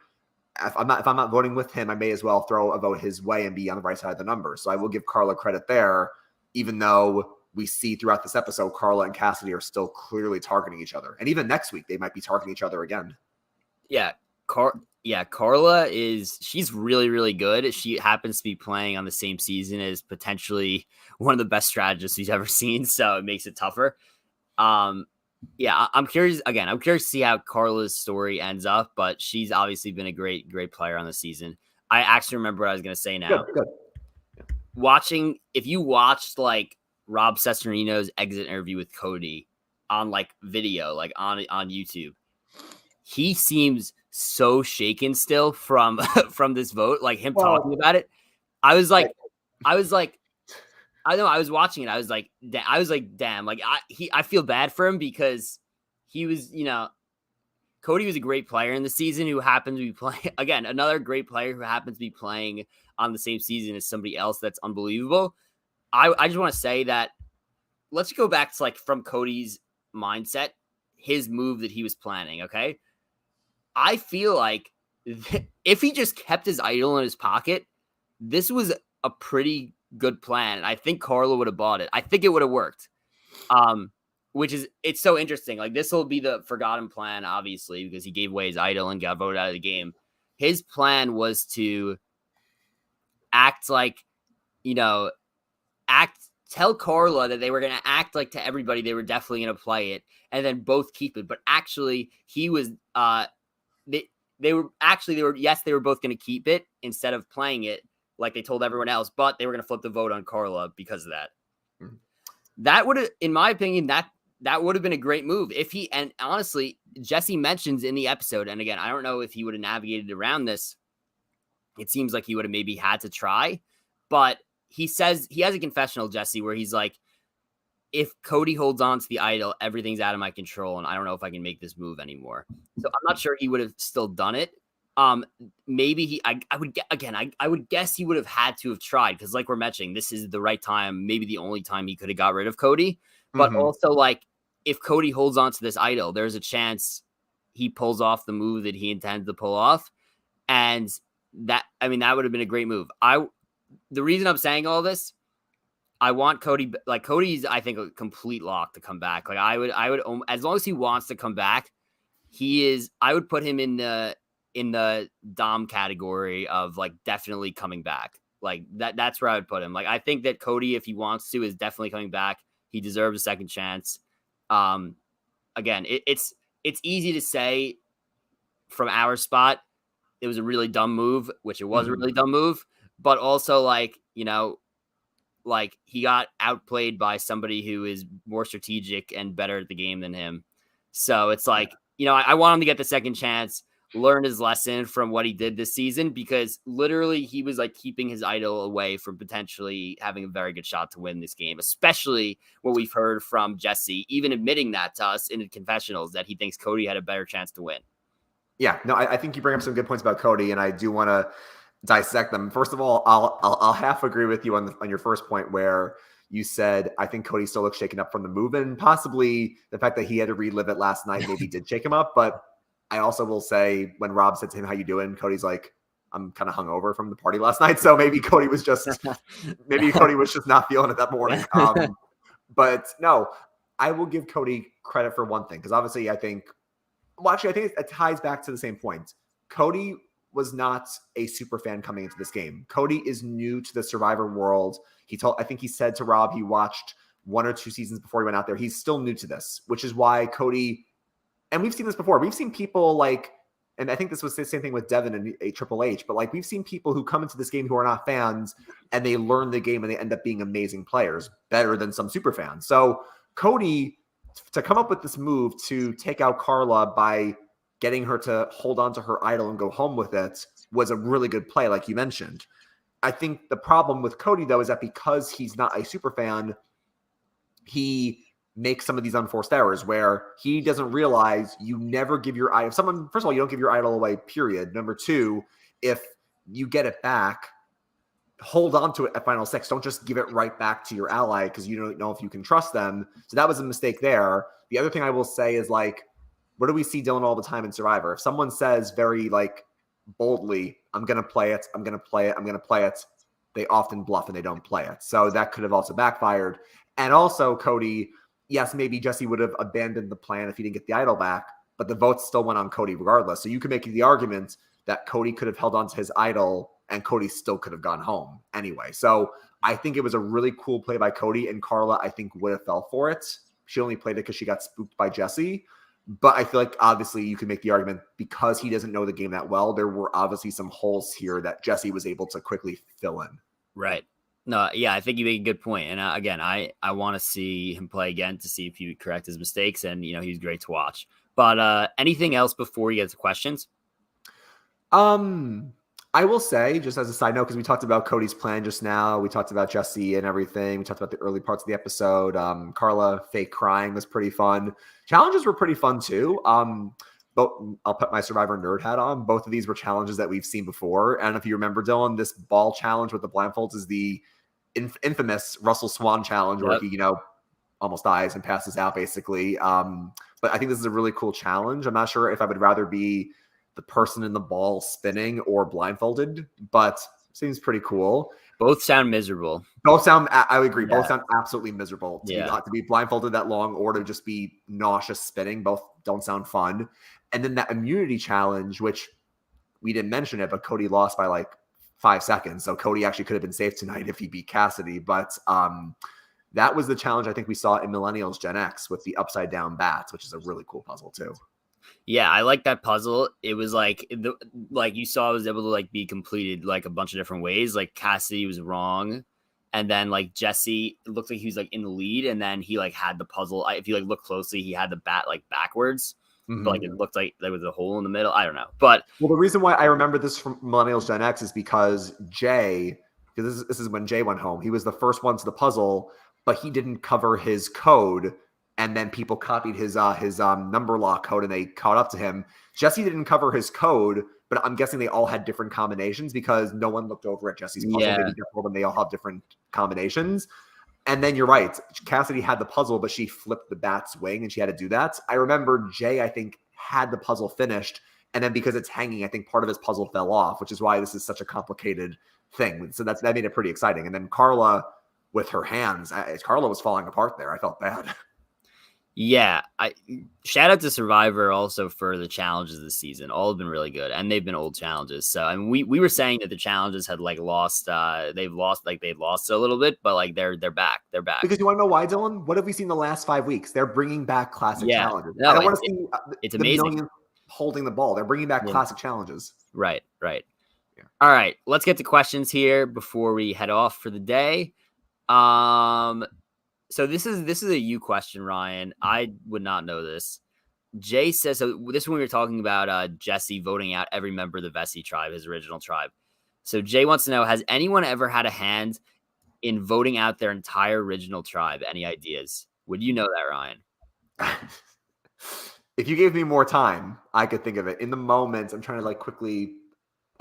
If I'm not voting with him, I may as well throw a vote his way and be on the right side of the numbers. So I will give Carla credit there, even though we see throughout this episode, Carla and Cassidy are still clearly targeting each other. And even next week, they might be targeting each other again. Yeah. Carla she's really, really good. She happens to be playing on the same season as potentially one of the best strategists we've ever seen. So it makes it tougher. Yeah, I'm curious. Again, I'm curious to see how Carla's story ends up, but she's obviously been a great player on the season. I actually remember what I was going to say now. Good. If you watched like Rob Cesternino's exit interview with Cody on like video, like on YouTube, he seems so shaken still from this vote, like him talking about it. I was like, I know I was watching it. I was like, damn, like I feel bad for him because he was, Cody was a great player in the season who happened to be playing again, another great player who happens to be playing on the same season as somebody else that's unbelievable. I just want to say that let's go back to like from Cody's mindset, his move that he was planning. Okay. I feel like if he just kept his idol in his pocket, this was a pretty good plan. And I think Carla would have bought it. I think it would have worked. Which is, it's so interesting. Like, this will be the forgotten plan, obviously, because he gave away his idol and got voted out of the game. His plan was to act like, tell Carla that they were going to act like to everybody they were definitely going to play it, and then both keep it. But actually, he was, they were both going to keep it instead of playing it like they told everyone else, but they were going to flip the vote on Carla because of that. Mm-hmm. That would have, in my opinion, that would have been a great move if he, and honestly, Jesse mentions in the episode, and again, I don't know if he would have navigated around this. It seems like he would have maybe had to try, but he says he has a confessional, Jesse, where he's like, if Cody holds on to the idol, everything's out of my control, and I don't know if I can make this move anymore. So I'm not sure he would have still done it. Maybe I would guess he would have had to have tried, because like we're mentioning, this is the right time, maybe the only time he could have got rid of Cody. But also, like, if Cody holds on to this idol, there's a chance he pulls off the move that he intends to pull off. And that would have been a great move. The reason I'm saying all this, I want Cody, like, Cody's, I think, a complete lock to come back. Like, I would, as long as he wants to come back, I would put him in the Dom category of, like, definitely coming back. Like, that's where I would put him. Like, I think that Cody, if he wants to, is definitely coming back. He deserves a second chance. Again, it's easy to say from our spot, it was a really dumb move, which it was a really dumb move, but also, like, like, he got outplayed by somebody who is more strategic and better at the game than him. So it's like, I want him to get the second chance, learn his lesson from what he did this season, because literally he was like keeping his idol away from potentially having a very good shot to win this game, especially what we've heard from Jesse, even admitting that to us in the confessionals, that he thinks Cody had a better chance to win. Yeah, no, I think you bring up some good points about Cody, and I do want to dissect them. First of all, I'll half agree with you on your first point, where you said I think Cody still looks shaken up from the move, and possibly the fact that he had to relive it last night maybe did shake him up. But I also will say, when Rob said to him, "How you doing?" Cody's like, "I'm kind of hungover from the party last night." So maybe Cody was just not feeling it that morning. But no, I will give Cody credit for one thing, because obviously I think it ties back to the same point. Cody was not a super fan coming into this game. Cody is new to the Survivor world. I think he said to Rob, he watched 1 or 2 seasons before he went out there. He's still new to this, which is why Cody, and we've seen this before. We've seen people like, and I think this was the same thing with Devin and a Triple H, but like, we've seen people who come into this game who are not fans, and they learn the game and they end up being amazing players, better than some super fans. So Cody, to come up with this move to take out Carla by getting her to hold on to her idol and go home with it, was a really good play, like you mentioned. I think the problem with Cody, though, is that because he's not a super fan, he makes some of these unforced errors where he doesn't realize you never give your idol. First of all, you don't give your idol away, period. Number 2, if you get it back, hold on to it at Final 6. Don't just give it right back to your ally, because you don't know if you can trust them. So that was a mistake there. The other thing I will say is, like, what do we see Dylan all the time in Survivor? If someone says very, like, boldly, I'm going to play it, I'm going to play it, I'm going to play it, they often bluff and they don't play it. So that could have also backfired. And also, Cody, yes, maybe Jesse would have abandoned the plan if he didn't get the idol back, but the votes still went on Cody regardless. So you could make the argument that Cody could have held on to his idol and Cody still could have gone home anyway. So I think it was a really cool play by Cody, and Carla, I think, would have fell for it. She only played it because she got spooked by Jesse. But I feel like, obviously, you could make the argument, because he doesn't know the game that well, there were obviously some holes here that Jesse was able to quickly fill in. Right. No, yeah, I think you make a good point. And again, I want to see him play again to see if he would correct his mistakes. And, he's great to watch. But anything else before we get to questions? I will say, just as a side note, because we talked about Cody's plan just now, we talked about Jesse and everything. We talked about the early parts of the episode. Carla fake crying was pretty fun. Challenges were pretty fun too. But I'll put my Survivor nerd hat on. Both of these were challenges that we've seen before. And if you remember, Dylan, this ball challenge with the blindfolds is the infamous Russell Swan challenge, where he, almost dies and passes out, basically. But I think this is a really cool challenge. I'm not sure if I would rather be the person in the ball spinning or blindfolded, but seems pretty cool. Both sound miserable. I would agree. Yeah. Both sound absolutely miserable to be blindfolded that long or to just be nauseous spinning. Both don't sound fun. And then that immunity challenge, which we didn't mention it, but Cody lost by like 5 seconds. So Cody actually could have been safe tonight if he beat Cassidy. But that was the challenge I think we saw in Millennials Gen X with the upside down bats, which is a really cool puzzle too. Yeah, I like that puzzle. It was like you saw, it was able to like be completed like a bunch of different ways. Like Cassidy was wrong, and then like Jesse, it looked like he was like in the lead, and then he like had the puzzle. If you like look closely, he had the bat like backwards, but like it looked like there was a hole in the middle. I don't know, but the reason why I remember this from Millennials Gen X is because Jay, because this is when Jay went home. He was the first one to the puzzle, but he didn't cover his code. And then people copied his number lock code and they caught up to him. Jesse didn't cover his code, but I'm guessing they all had different combinations because no one looked over at Jesse's puzzle. Yeah. Maybe told them they all have different combinations. And then you're right. Cassidy had the puzzle, but she flipped the bat's wing and she had to do that. I remember Jay, I think, had the puzzle finished. And then because it's hanging, I think part of his puzzle fell off, which is why this is such a complicated thing. So that made it pretty exciting. And then Carla with her hands, Carla was falling apart there. I felt bad. Yeah, shout out to Survivor also for the challenges this season. All have been really good, and they've been old challenges. So, I mean, we were saying that the challenges had like lost, they've lost a little bit, but like they're back. They're back. Because you want to know why, Dylan? What have we seen the last 5 weeks? They're bringing back classic challenges. No, I don't want to see it's amazing holding the ball. They're bringing back classic challenges. Right. Yeah. All right, let's get to questions here before we head off for the day. So this is a you question, Ryan. I would not know this. Jay says, so this is when we were talking about Jesse voting out every member of the Vessi tribe, his original tribe. So Jay wants to know, has anyone ever had a hand in voting out their entire original tribe? Any ideas? Would you know that, Ryan? If you gave me more time, I could think of it. In the moment, I'm trying to like quickly,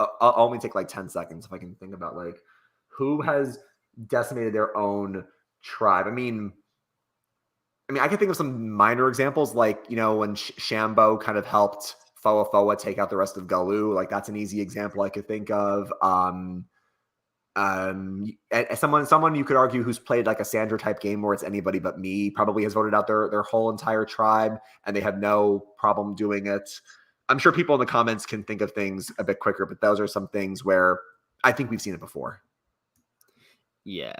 I'll only take like 10 seconds if I can think about like who has decimated their own tribe. I mean, I can think of some minor examples, like, when Shambo kind of helped Foa take out the rest of Galu. Like, that's an easy example I could think of. Someone you could argue who's played like a Sandra type game where it's anybody but me probably has voted out their whole entire tribe, and they had no problem doing it. I'm sure people in the comments can think of things a bit quicker, but those are some things where I think we've seen it before. Yeah.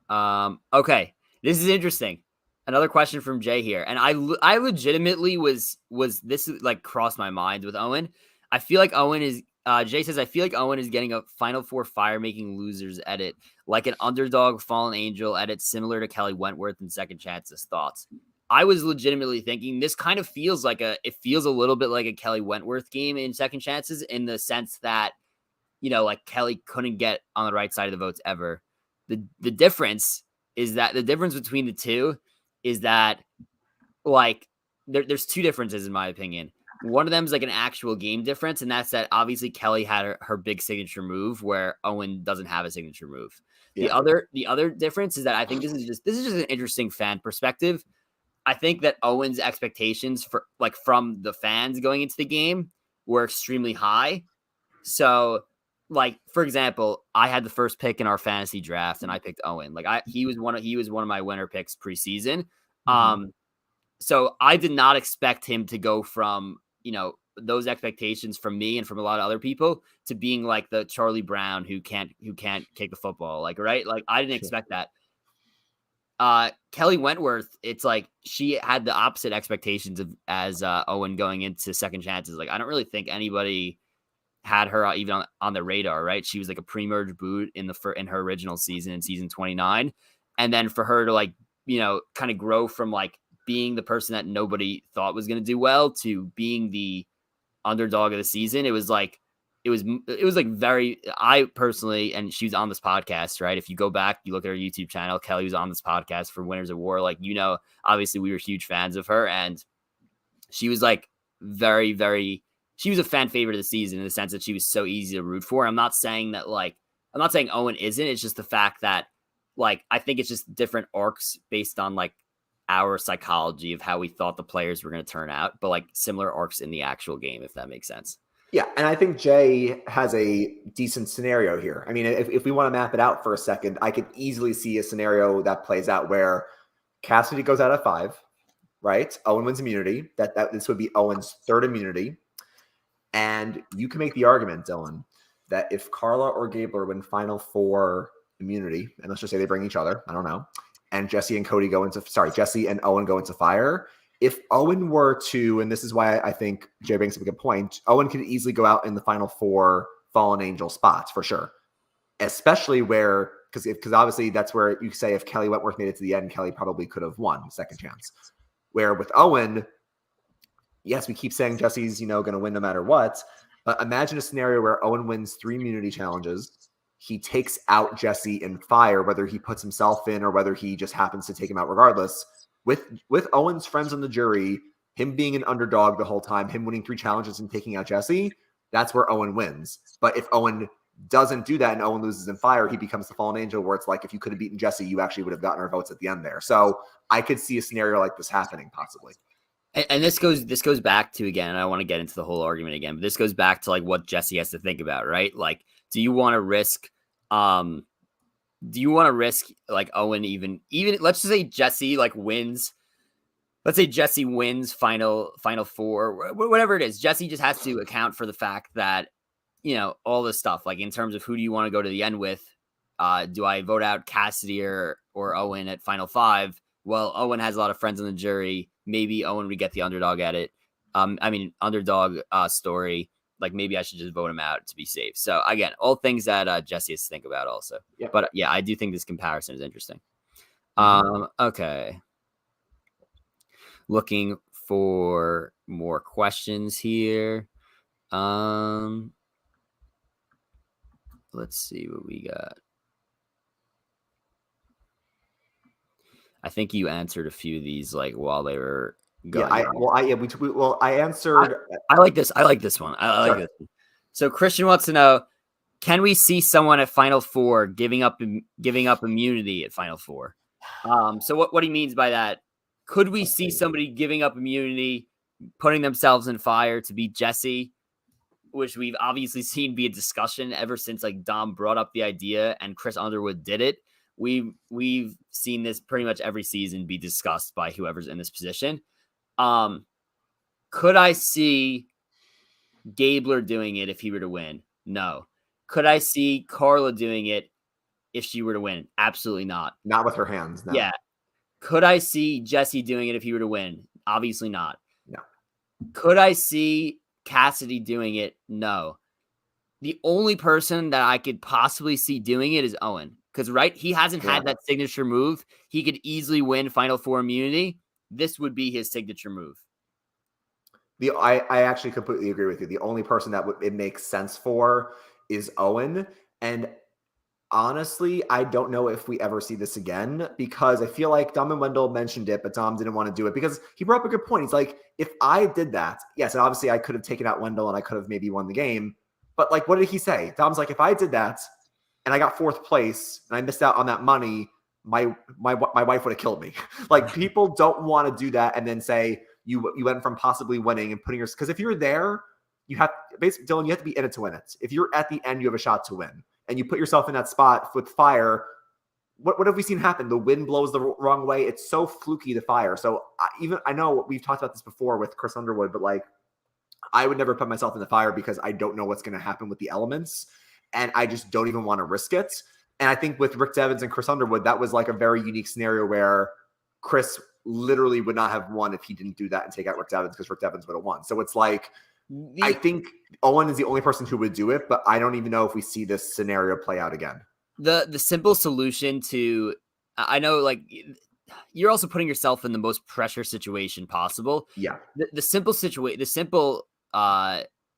Okay, this is interesting. Another question from Jay here, and I legitimately was this like crossed my mind with Owen. I feel like Owen is Jay says, I feel like Owen is getting a Final Four fire-making losers edit, like an underdog fallen angel edit, similar to Kelly Wentworth and Second Chance's thoughts. I was legitimately thinking this kind of feels like it feels a little bit like a Kelly Wentworth game in Second Chances, in the sense that, like Kelly couldn't get on the right side of the votes ever. The difference is that the difference between the two is that like there's two differences in my opinion. One of them is like an actual game difference, and that's that obviously Kelly had her big signature move where Owen doesn't have a signature move. Yeah. The other difference is that I think this is just an interesting fan perspective. I think that Owen's expectations from the fans going into the game were extremely high. So, like, for example, I had the first pick in our fantasy draft and I picked Owen. Like he was one of my winner picks preseason. Mm-hmm. So I did not expect him to go from, those expectations from me and from a lot of other people to being like the Charlie Brown who can't kick the football. Like, right. Like I didn't expect that. Kelly Wentworth, it's like she had the opposite expectations as Owen going into Second Chances. Like, I don't really think anybody had her even on the radar, right? She was like a pre-merge boot in her original season, in season 29. And then for her to kind of grow from like being the person that nobody thought was going to do well to being the underdog of the season, it was it was like very, I personally, and she was on this podcast, right? If you go back, you look at her YouTube channel, Kelly was on this podcast for Winners of War. Like, obviously we were huge fans of her, and she was like very, very, she was a fan favorite of the season in the sense that she was so easy to root for. I'm not saying Owen isn't. It's just the fact that like, I think it's just different arcs based on like our psychology of how we thought the players were going to turn out, but like similar arcs in the actual game, if that makes sense. Yeah, and I think Jay has a decent scenario here. I mean, if we want to map it out for a second, I could easily see a scenario that plays out where Cassidy goes out of 5, right? Owen wins immunity. That this would be Owen's 3rd immunity. And you can make the argument, Dylan, that if Carla or Gabler win Final 4 immunity, and let's just say they bring each other, I don't know, and Jesse and Owen go into fire. If Owen were to, and this is why I think Jay brings up a good point, Owen could easily go out in the Final 4 Fallen Angel spots for sure. Especially where, because obviously that's where you say if Kelly Wentworth made it to the end, Kelly probably could have won second chance. Where with Owen, yes, we keep saying Jesse's, going to win no matter what. But imagine a scenario where Owen wins 3 immunity challenges. He takes out Jesse in fire, whether he puts himself in or whether he just happens to take him out regardless. With Owen's friends on the jury, him being an underdog the whole time, him winning 3 challenges and taking out Jesse, that's where Owen wins. But if Owen doesn't do that and Owen loses in fire, he becomes the Fallen Angel, where it's like, if you could have beaten Jesse, you actually would have gotten our votes at the end there. So I could see a scenario like this happening possibly. And this goes back to, again, I don't want to get into the whole argument again, but this goes back to like what Jesse has to think about, right? Like, do you want to risk like Owen even let's just say Jesse like wins. Let's say Jesse wins final 4, whatever it is. Jesse just has to account for the fact that, all this stuff, like in terms of who do you want to go to the end with? Do I vote out Cassidy or Owen at Final 5? Well, Owen has a lot of friends on the jury. Maybe Owen would get the underdog at it. Underdog story. Like, maybe I should just vote him out to be safe. So again, all things that Jesse has to think about also. Yep. But yeah, I do think this comparison is interesting. Okay. Looking for more questions here. Let's see what we got. I think you answered a few of these like while they were going. I answered. I like this. I like this one. I like this one. So Christian wants to know: can we see someone at Final 4 giving up immunity at Final 4? So what he means by that? Could we see somebody giving up immunity, putting themselves in fire to beat Jesse, which we've obviously seen be a discussion ever since like Dom brought up the idea and Chris Underwood did it. We've seen this pretty much every season be discussed by whoever's in this position. Could I see Gabler doing it if he were to win? No. Could I see Carla doing it if she were to win? Absolutely not. Not with her hands. No. Yeah. Could I see Jesse doing it if he were to win? Obviously not. No. Could I see Cassidy doing it? No. The only person that I could possibly see doing it is Owen. Because, right, he hasn't had that signature move. He could easily win Final 4 immunity. This would be his signature move. I actually completely agree with you. The only person that it makes sense for is Owen. And honestly, I don't know if we ever see this again, because I feel like Dom and Wendell mentioned it, but Dom didn't want to do it because he brought up a good point. He's like, if I did that, yes, and obviously I could have taken out Wendell and I could have maybe won the game. But like, what did he say? Dom's like, if I did that and I got 4th place and I missed out on that money, my wife would have killed me. Like, people don't want to do that and then say you went from possibly winning and putting because if you're there, you have basically, Dylan, you have to be in it to win it. If you're at the end, you have a shot to win. And you put yourself in that spot with fire, what have we seen happen? The wind blows the wrong way. It's so fluky, the fire. So I know we've talked about this before with Chris Underwood, but like, I would never put myself in the fire because I don't know what's going to happen with the elements. And I just don't even want to risk it. And I think with Rick Devens and Chris Underwood, that was like a very unique scenario where Chris literally would not have won if he didn't do that and take out Rick Devens, because Rick Devens would have won. So it's like, I think Owen is the only person who would do it, but I don't even know if we see this scenario play out again. The simple solution to, I know, like, you're also putting yourself in the most pressure situation possible. Yeah. The simple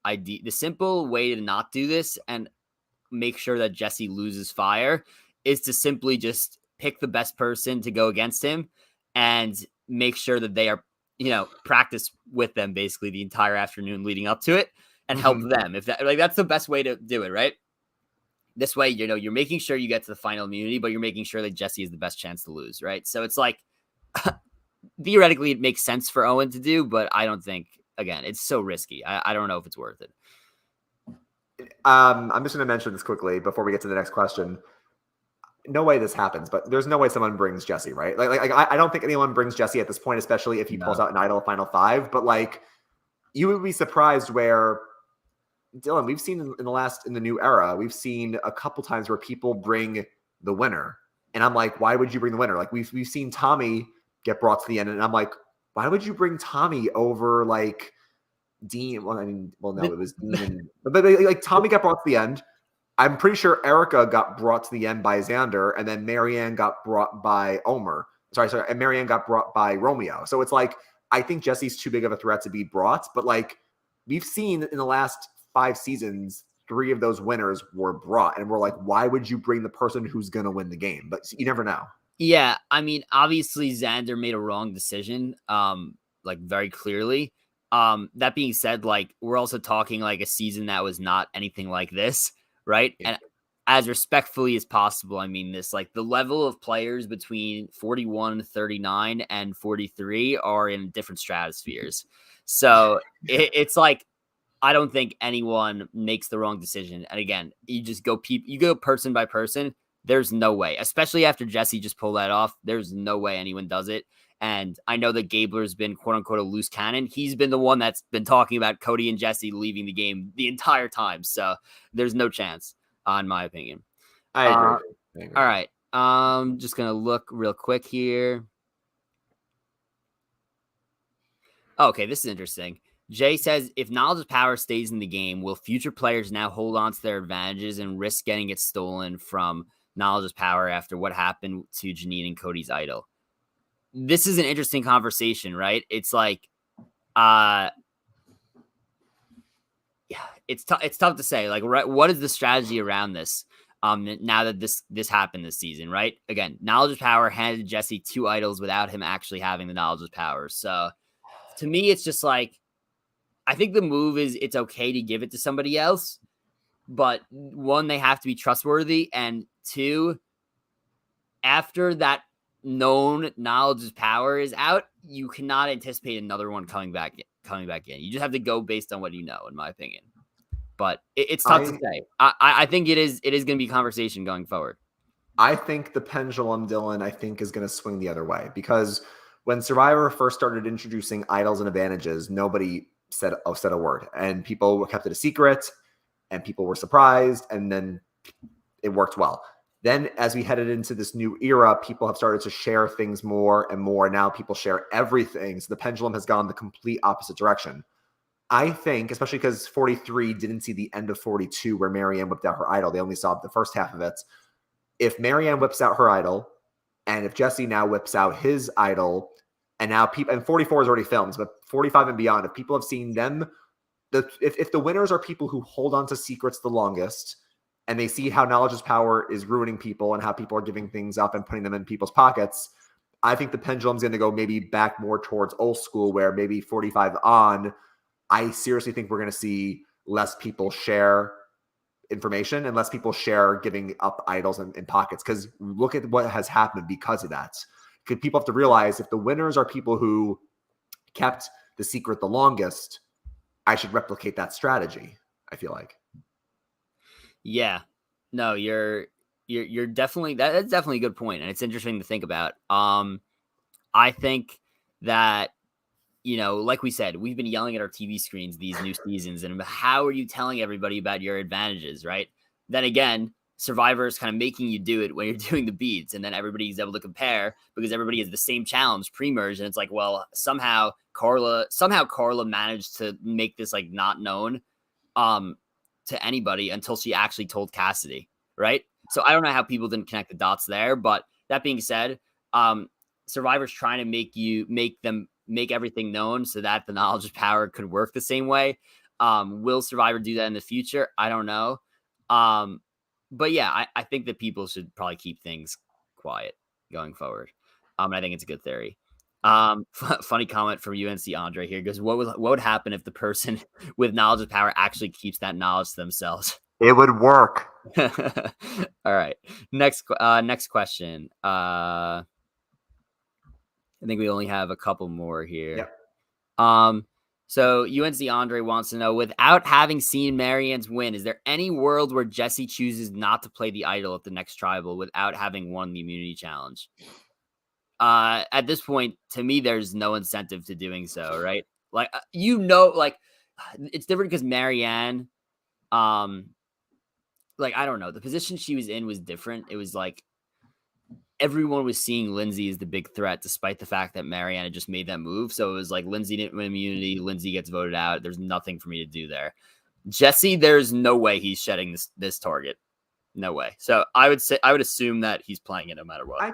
the simple way to not do this and make sure that Jesse loses fire is to simply just pick the best person to go against him and make sure that they are, practice with them basically the entire afternoon leading up to it and help them. If that's the best way to do it, right? This way, you're making sure you get to the final immunity, but you're making sure that Jesse has the best chance to lose, right? So it's like, theoretically, it makes sense for Owen to do, but I don't think, again, it's so risky. I don't know if it's worth it. I'm just going to mention this quickly before we get to the next question. No way this happens, but there's no way someone brings Jesse, right? Like I don't think anyone brings Jesse at this point, especially if he pulls out an idol final 5. But like, you would be surprised where, Dylan, we've seen in the new era, we've seen a couple times where people bring the winner, and I'm like, why would you bring the winner? Like we've seen Tommy get brought to the end, and I'm like, why would you bring Tommy over like Dean? Well, no, it was Dean, but like Tommy got brought to the end. I'm pretty sure Erica got brought to the end by Xander, and then Marianne got brought by Omer. Sorry, and Marianne got brought by Romeo. So it's like, I think Jesse's too big of a threat to be brought, but like we've seen in the last 5 seasons, 3 of those winners were brought, and we're like, why would you bring the person who's going to win the game? But you never know. Yeah, I mean, obviously Xander made a wrong decision, like very clearly. That being said, like we're also talking like a season that was not anything like this, right? Yeah. And as respectfully as possible, I mean this, like the level of players between 41, 39, and 43 are in different stratospheres. So it's like, I don't think anyone makes the wrong decision. And again, you just go person by person. There's no way, especially after Jesse just pulled that off. There's no way anyone does it. And I know that Gabler's been quote unquote a loose cannon. He's been the one that's been talking about Cody and Jesse leaving the game the entire time. So there's no chance, in my opinion. I agree. All right. Just going to look real quick here. Okay, this is interesting. Jay says, if knowledge of power stays in the game, will future players now hold on to their advantages and risk getting it stolen from knowledge of power after what happened to Janine and Cody's idol? This is an interesting conversation, right? It's like, yeah, it's tough to say. Like, right, what is the strategy around this? Now that this happened this season, right? Again, knowledge of power handed Jesse 2 idols without him actually having the knowledge of power. So to me, it's just like, I think the move is it's okay to give it to somebody else, but 1, they have to be trustworthy, and 2, after that known knowledge of power is out, you cannot anticipate another one coming back in. You just have to go based on what you know, in my opinion. But it's tough to say. I think it is going to be conversation going forward. I think the pendulum, Dylan, is going to swing the other way, because when Survivor first started introducing idols and advantages, nobody said a word, and people kept it a secret, and people were surprised, and then it worked well. Then as we headed into this new era, people have started to share things more and more. And now people share everything. So the pendulum has gone the complete opposite direction. I think, especially because 43 didn't see the end of 42 where Marianne whipped out her idol. They only saw the first half of it. If Marianne whips out her idol, and if Jesse now whips out his idol, and now people, and 44 is already filmed, but 45 and beyond, if people have seen them, if the winners are people who hold on to secrets the longest, and they see how knowledge is power is ruining people and how people are giving things up and putting them in people's pockets, I think the pendulum's going to go maybe back more towards old school, where maybe 45 on, I seriously think we're going to see less people share information and less people share giving up idols in pockets. Because look at what has happened because of that. Because people have to realize, if the winners are people who kept the secret the longest, I should replicate that strategy, I feel like. Yeah, no, you're definitely, that's definitely a good point, and it's interesting to think about. I think that, like we said, we've been yelling at our TV screens these new seasons, and how are you telling everybody about your advantages, right? Then again, Survivor is kind of making you do it when you're doing the beats, and then everybody's able to compare because everybody has the same challenge pre-merge, and it's like, well, somehow Carla managed to make this like not known to anybody until she actually told Cassidy, right? So I don't know how people didn't connect the dots there, but that being said, Survivor's trying to make everything known so that the knowledge of power could work the same way. Will Survivor do that in the future? I don't know. But yeah, I think that people should probably keep things quiet going forward. I think it's a good theory. Funny comment from UNC Andre here goes, what would happen if the person with knowledge of power actually keeps that knowledge to themselves? It would work. All right. Next question. I think we only have a couple more here. Yep. So UNC Andre wants to know, without having seen Marianne's win, is there any world where Jesse chooses not to play the idol at the next tribal without having won the immunity challenge? At this point, to me, there's no incentive to doing so, right? Like, it's different because Marianne, like, I don't know, the position she was in was different. It was like everyone was seeing Lindsay as the big threat, despite the fact that Marianne had just made that move. So it was like Lindsay didn't win immunity. Lindsay gets voted out. There's nothing for me to do there. Jesse, there's no way he's shedding this target. No way. So I would assume that he's playing it no matter what. I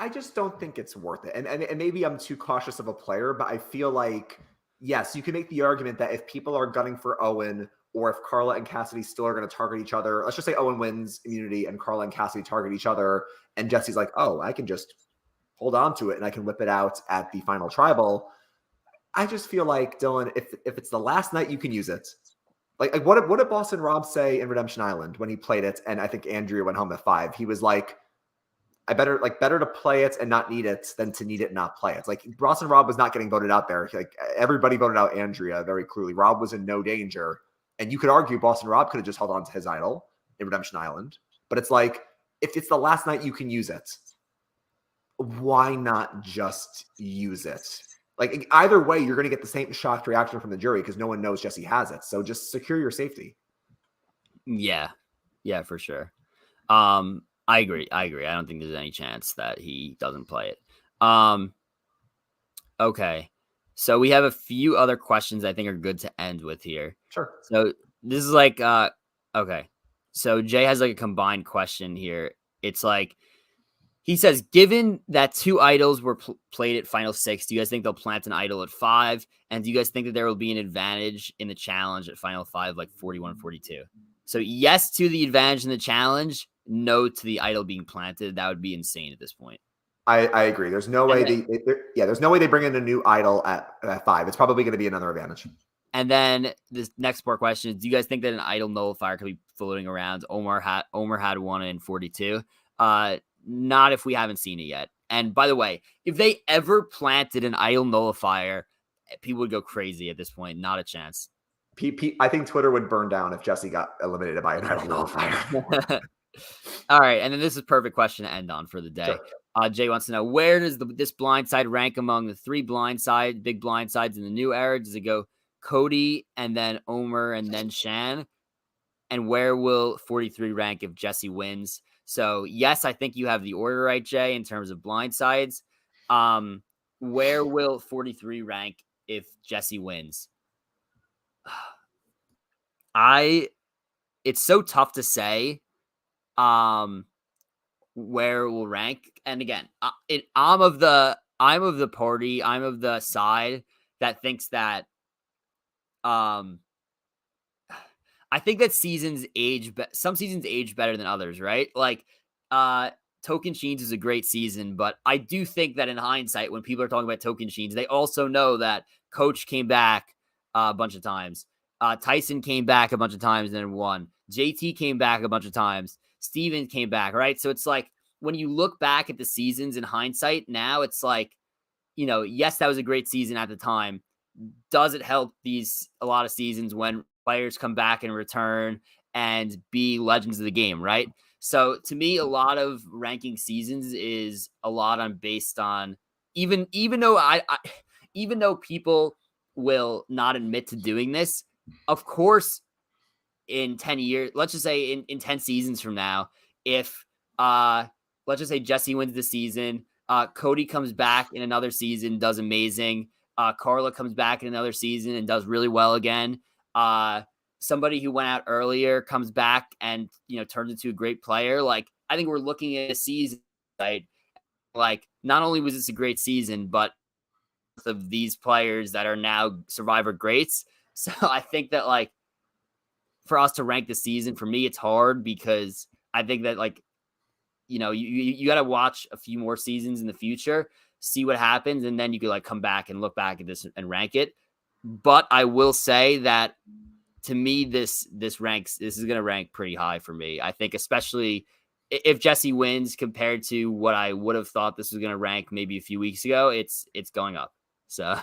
just don't think it's worth it. And maybe I'm too cautious of a player, but I feel like, yes, you can make the argument that if people are gunning for Owen, or if Carla and Cassidy still are going to target each other, let's just say Owen wins immunity and Carla and Cassidy target each other, and Jesse's like, oh, I can just hold on to it and I can whip it out at the final tribal. I just feel like, Dylan, if it's the last night, you can use it. Like what did Boston Rob say in Redemption Island when he played it? And I think Andrea went home at 5. He was like, better to play it and not need it than to need it and not play it. Like Boston Rob was not getting voted out there. Like everybody voted out Andrea very clearly. Rob was in no danger. And you could argue Boston Rob could have just held on to his idol in Redemption Island. But it's like, if it's the last night you can use it, why not just use it? Like either way, you're going to get the same shocked reaction from the jury because no one knows Jesse has it. So just secure your safety. Yeah, for sure. I agree. I don't think there's any chance that he doesn't play it. Okay. So we have a few other questions I think are good to end with here. Sure. So this is like, okay. So Jay has like a combined question here. It's like, he says, given that 2 idols were played at Final 6, do you guys think they'll plant an idol at 5? And do you guys think that there will be an advantage in the challenge at Final 5, like 41-42? So yes to the advantage in the challenge, no to the idol being planted. That would be insane at this point. I agree. There's no way there's no way they bring in a new idol at 5. It's probably going to be another advantage. And then this next part question is, do you guys think that an idol nullifier could be floating around? Omar had one in 42. Not if we haven't seen it yet. And by the way, if they ever planted an idol nullifier, people would go crazy at this point. Not a chance. I think Twitter would burn down if Jesse got eliminated by an idol nullifier. All right. And then this is a perfect question to end on for the day. Sure. Jay wants to know, where does this blindside rank among the 3 big blindsides in the new era? Does it go Cody and then Omer and then Shan? And where will 43 rank if Jesse wins? So yes, I think you have the order right, Jay, in terms of blindsides. Where will 43 rank if Jesse wins? It's so tough to say. Where it will rank, and again, I'm of the party. I'm of the side that thinks that, I think that some seasons age better than others, right? Like, Tocantins is a great season, but I do think that in hindsight, when people are talking about Tocantins, they also know that Coach came back a bunch of times. Tyson came back a bunch of times and then won. JT came back a bunch of times. Steven came back, right? So it's like, when you look back at the seasons in hindsight, now it's like, yes, that was a great season at the time. Does it help a lot of seasons when players come back and return and be legends of the game, right? So to me, a lot of ranking seasons is a lot based on, even though people will not admit to doing this, of course, in 10 years, let's just say in 10 seasons from now, if let's just say Jesse wins the season, Cody comes back in another season, does amazing, Carla comes back in another season and does really well again, somebody who went out earlier comes back and turns into a great player. Like, I think we're looking at a season, right? Like, not only was this a great season, but of these players that are now Survivor greats. So I think that like for us to rank the season, for me, it's hard because I think that like, you got to watch a few more seasons in the future, see what happens, and then you could like come back and look back at this and rank it. But I will say that to me, this is going to rank pretty high for me. I think especially if Jesse wins compared to what I would have thought this was going to rank maybe a few weeks ago, it's going up. So,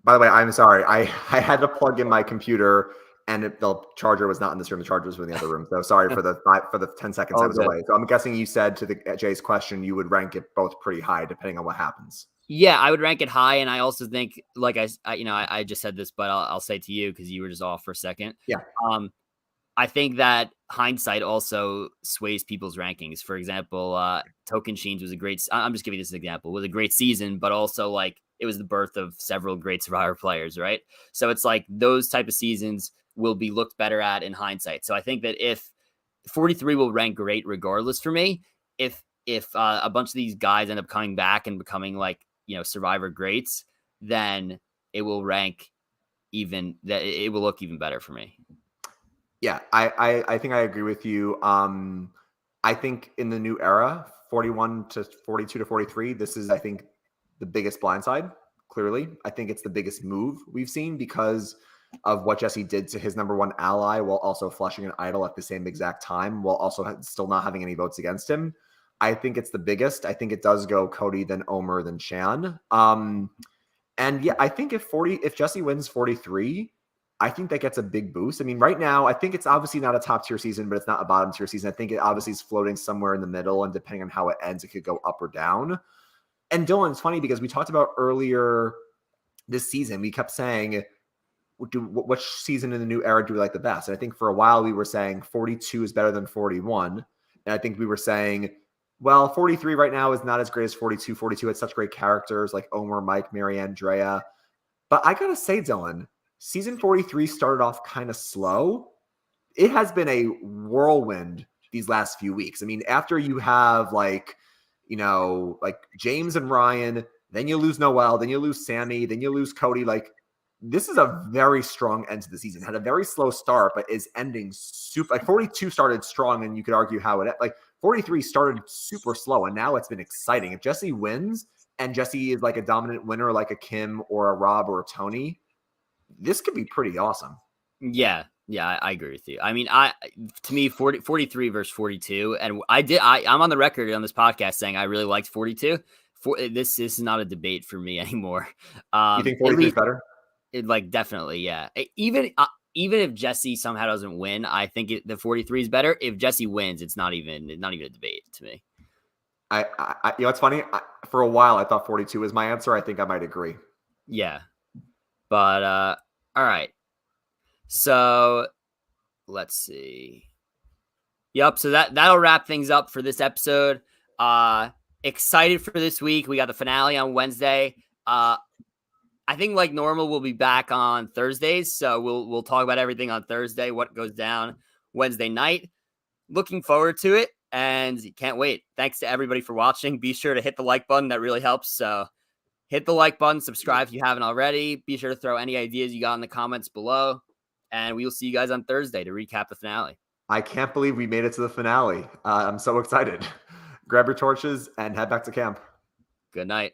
by the way, I'm sorry. I had to plug in my computer and the charger was not in this room. The charger was in the other room. So sorry for the 10 seconds I was away. So I'm guessing you said to Jay's question, you would rank it both pretty high depending on what happens. Yeah, I would rank it high, and I also think, like I just said this, but I'll say to you because you were just off for a second. Yeah. I think that hindsight also sways people's rankings. For example, Token Sheens was a great. I'm just giving this an example. Was a great season, but also like it was the birth of several great Survivor players, right? So it's like those type of seasons will be looked better at in hindsight. So I think that if 43 will rank great regardless for me, if a bunch of these guys end up coming back and becoming like Survivor greats, then it will rank it will look even better for me. Yeah, I think I agree with you. I think in the new era, 41 to 42 to 43, this is, I think, the biggest blindside. Clearly, I think it's the biggest move we've seen because of what Jesse did to his number one ally while also flushing an idol at the same exact time, while also still not having any votes against him. I think it's the biggest. I think it does go Cody, then Omer, then Shan. And yeah, I think if Jesse wins 43, I think that gets a big boost. I mean, right now, I think it's obviously not a top tier season, but it's not a bottom tier season. I think it obviously is floating somewhere in the middle, and depending on how it ends, it could go up or down. And Dylan, it's funny because we talked about earlier this season, we kept saying, which season in the new era do we like the best? And I think for a while we were saying 42 is better than 41. And I think we were saying, well, 43 right now is not as great as 42. 42 had such great characters like Omer, Mike, Mary, Andrea. But I got to say, Dylan, season 43 started off kind of slow. It has been a whirlwind these last few weeks. I mean, after you have like James and Ryan, then you lose Noel, then you lose Sammy, then you lose Cody. Like, this is a very strong end to the season. Had a very slow start, but is ending super. Like 42 started strong, and you could argue how it like 43 started super slow, and now it's been exciting. If Jesse wins and Jesse is like a dominant winner, like a Kim or a Rob or a Tony, this could be pretty awesome. Yeah, I agree with you. I mean, to me, 43 versus 42, and I'm on the record on this podcast saying I really liked 42. This is not a debate for me anymore. You think 43 is better? Like definitely, yeah. Even if Jesse somehow doesn't win, I think the 43 is better. If Jesse wins, it's not even a debate to me. It's funny. For a while, I thought 42 was my answer. I think I might agree. Yeah, but all right. So let's see. Yep. So that'll wrap things up for this episode. Excited for this week. We got the finale on Wednesday. I think like normal, we'll be back on Thursdays. So we'll talk about everything on Thursday, what goes down Wednesday night. Looking forward to it and can't wait. Thanks to everybody for watching. Be sure to hit the like button. That really helps. So hit the like button, subscribe if you haven't already. Be sure to throw any ideas you got in the comments below. And we will see you guys on Thursday to recap the finale. I can't believe we made it to the finale. I'm so excited. Grab your torches and head back to camp. Good night.